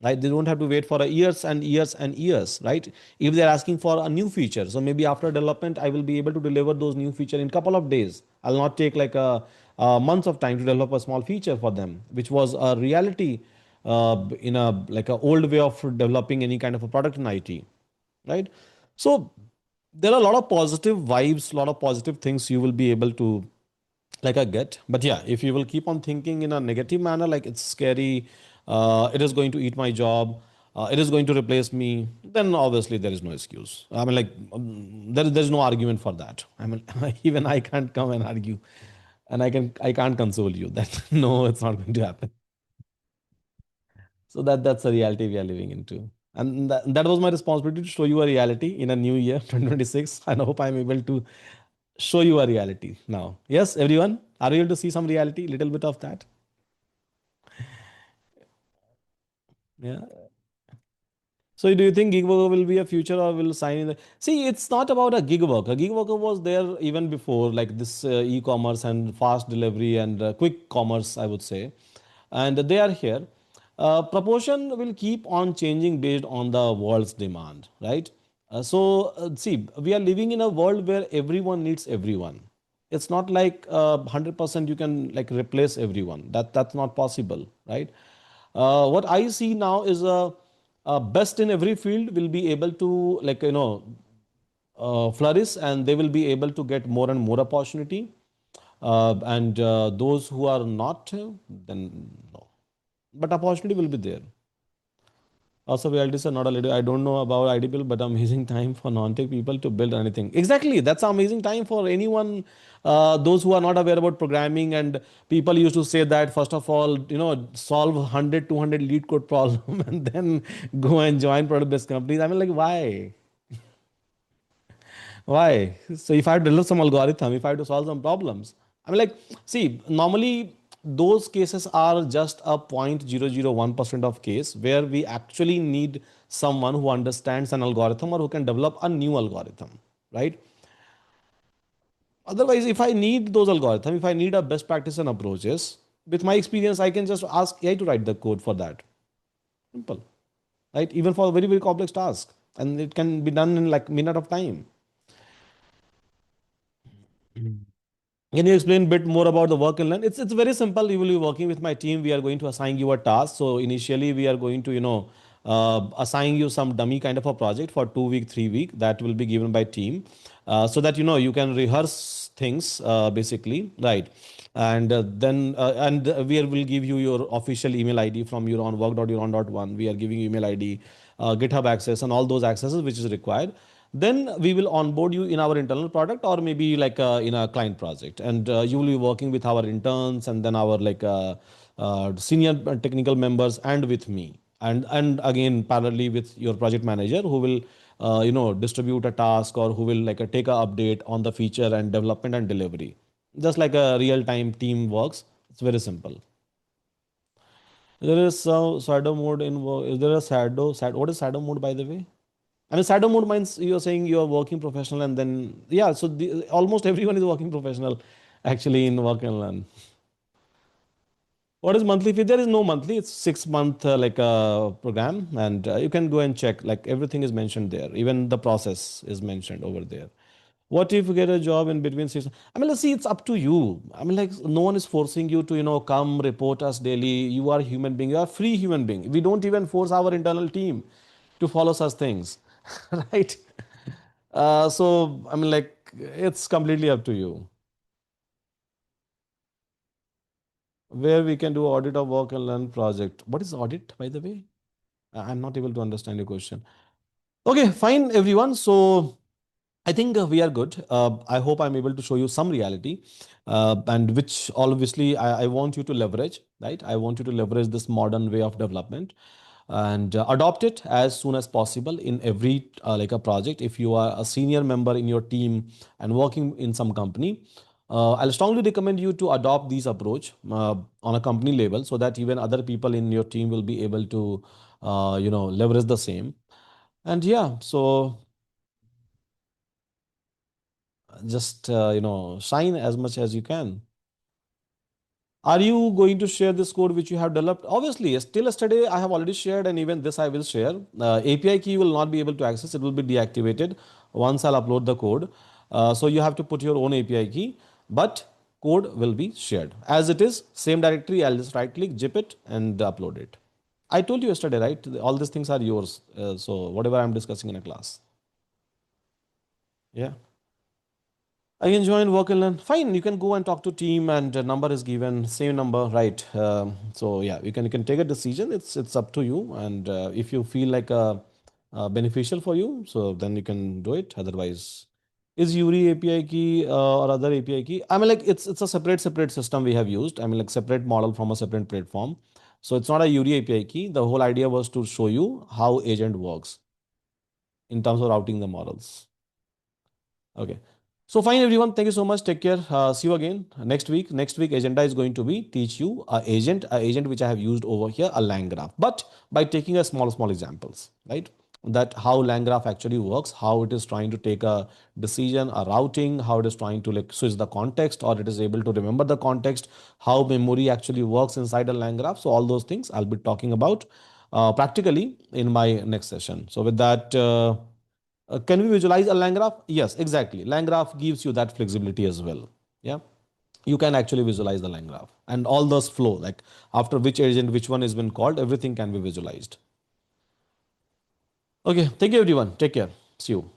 right? They don't have to wait for a years and years and years, right? If they're asking for a new feature, so maybe after development I will be able to deliver those new feature in couple of days. I'll not take like a months of time to develop a small feature for them, which was a reality in a like a old way of developing any kind of a product in IT, right? So there are a lot of positive vibes, a lot of positive things you will be able to like I get. But yeah, if you will keep on thinking in a negative manner, like it's scary, it is going to eat my job, it is going to replace me, then obviously there is no excuse. I mean, like there's no argument for that. I mean, even I can't come and argue, and I can't console you that no, it's not going to happen. So that's a reality we are living into. And that was my responsibility to show you a reality in a new year, 2026. And I hope I'm able to show you a reality now. Yes, everyone, are you able to see some reality? Little bit of that. Yeah. So do you think gig worker will be a future or will sign in the... See, it's not about a gig worker. Gig worker was there even before, like this e-commerce and fast delivery and quick commerce, I would say. And they are here. Proportion will keep on changing based on the world's demand, right? See, we are living in a world where everyone needs everyone. It's not like 100% you can like replace everyone. That's not possible, right? What I see now is a best in every field will be able to like flourish, and they will be able to get more and more opportunity. And those who are not, then no. But opportunity will be there. Also, realities are not a little. I don't know about ID build, but amazing time for non-tech people to build anything. Exactly, that's an amazing time for anyone. Those who are not aware about programming, and people used to say that first of all, solve 100, 200 lead code problem and then go and join product-based companies. I mean, like, why? Why? So if I have to develop some algorithm, if I have to solve some problems, I mean, like, see, normally those cases are just a 0.001% of case where we actually need someone who understands an algorithm or who can develop a new algorithm, right? Otherwise, if I need those algorithms, if I need a best practice and approaches, with my experience, I can just ask AI to write the code for that. Simple, right? Even for a very, very complex task, and it can be done in like minute of time. Can you explain a bit more about the work and learn? It's very simple. You will be working with my team. We are going to assign you a task. So initially, we are going to assign you some dummy kind of a project for 2 week, 3 week that will be given by team, so that you can rehearse things basically, right? And we will give you your official email ID from Euron work.euron.one. We are giving you email ID, GitHub access, and all those accesses which is required. Then we will onboard you in our internal product or maybe like in a client project, and you will be working with our interns and then our like senior technical members and with me, and again parallelly with your project manager who will distribute a task or who will like take a update on the feature and development and delivery, just like a real time team works. It's very simple. There is some shadow mode in is there a what is shadow mode, by the way? I mean, shadow mode means you're saying you're working professional, and then yeah, so almost everyone is working professional actually in work and learn. What is monthly fee? There is no monthly. It's 6 month like program, and you can go and check. Like everything is mentioned there. Even the process is mentioned over there. What if you get a job in between 6? I mean, let's see. It's up to you. I mean, like no one is forcing you to come report us daily. You are a human being. You are a free human being. We don't even force our internal team to follow such things, right? So I mean, like it's completely up to you. Where we can do audit of work and learn project. What is audit, by the way? I'm not able to understand your question. Okay, fine, everyone. So I think we are good. I hope I'm able to show you some reality, and which obviously I want you to leverage, right? I want you to leverage this modern way of development and adopt it as soon as possible in every like a project. If you are a senior member in your team and working in some company, I'll strongly recommend you to adopt this approach on a company level so that even other people in your team will be able to, leverage the same. And yeah, so just, shine as much as you can. Are you going to share this code which you have developed? Obviously, still yesterday I have already shared, and even this I will share. API key will not be able to access, it will be deactivated once I'll upload the code. So you have to put your own API key, but code will be shared. As it is, same directory, I'll just right click, zip it, and upload it. I told you yesterday, right? All these things are yours. So whatever I'm discussing in a class. Yeah. I can join work and learn. Fine, you can go and talk to team, and number is given, same number, right? So yeah, you can take a decision. It's up to you, and if you feel like beneficial for you, so then you can do it. Otherwise, is Yuri API key or other API key? I mean, like it's a separate system we have used. I mean, like separate model from a separate platform. So it's not a Yuri API key. The whole idea was to show you how agent works in terms of routing the models. Okay. So fine, everyone. Thank you so much. Take care. See you again next week. Next week agenda is going to be teach you a agent which I have used over here, a line graph, but by taking a small examples, right? That how line graph actually works, how it is trying to take a decision, a routing, how it is trying to like switch the context, or it is able to remember the context, how memory actually works inside a line graph. So all those things I'll be talking about practically in my next session. So with that. Can we visualize a line graph? Yes, exactly. Line graph gives you that flexibility as well. Yeah, you can actually visualize the line graph and all those flow, like after which agent, which one has been called, everything can be visualized. Okay, thank you everyone. Take care. See you.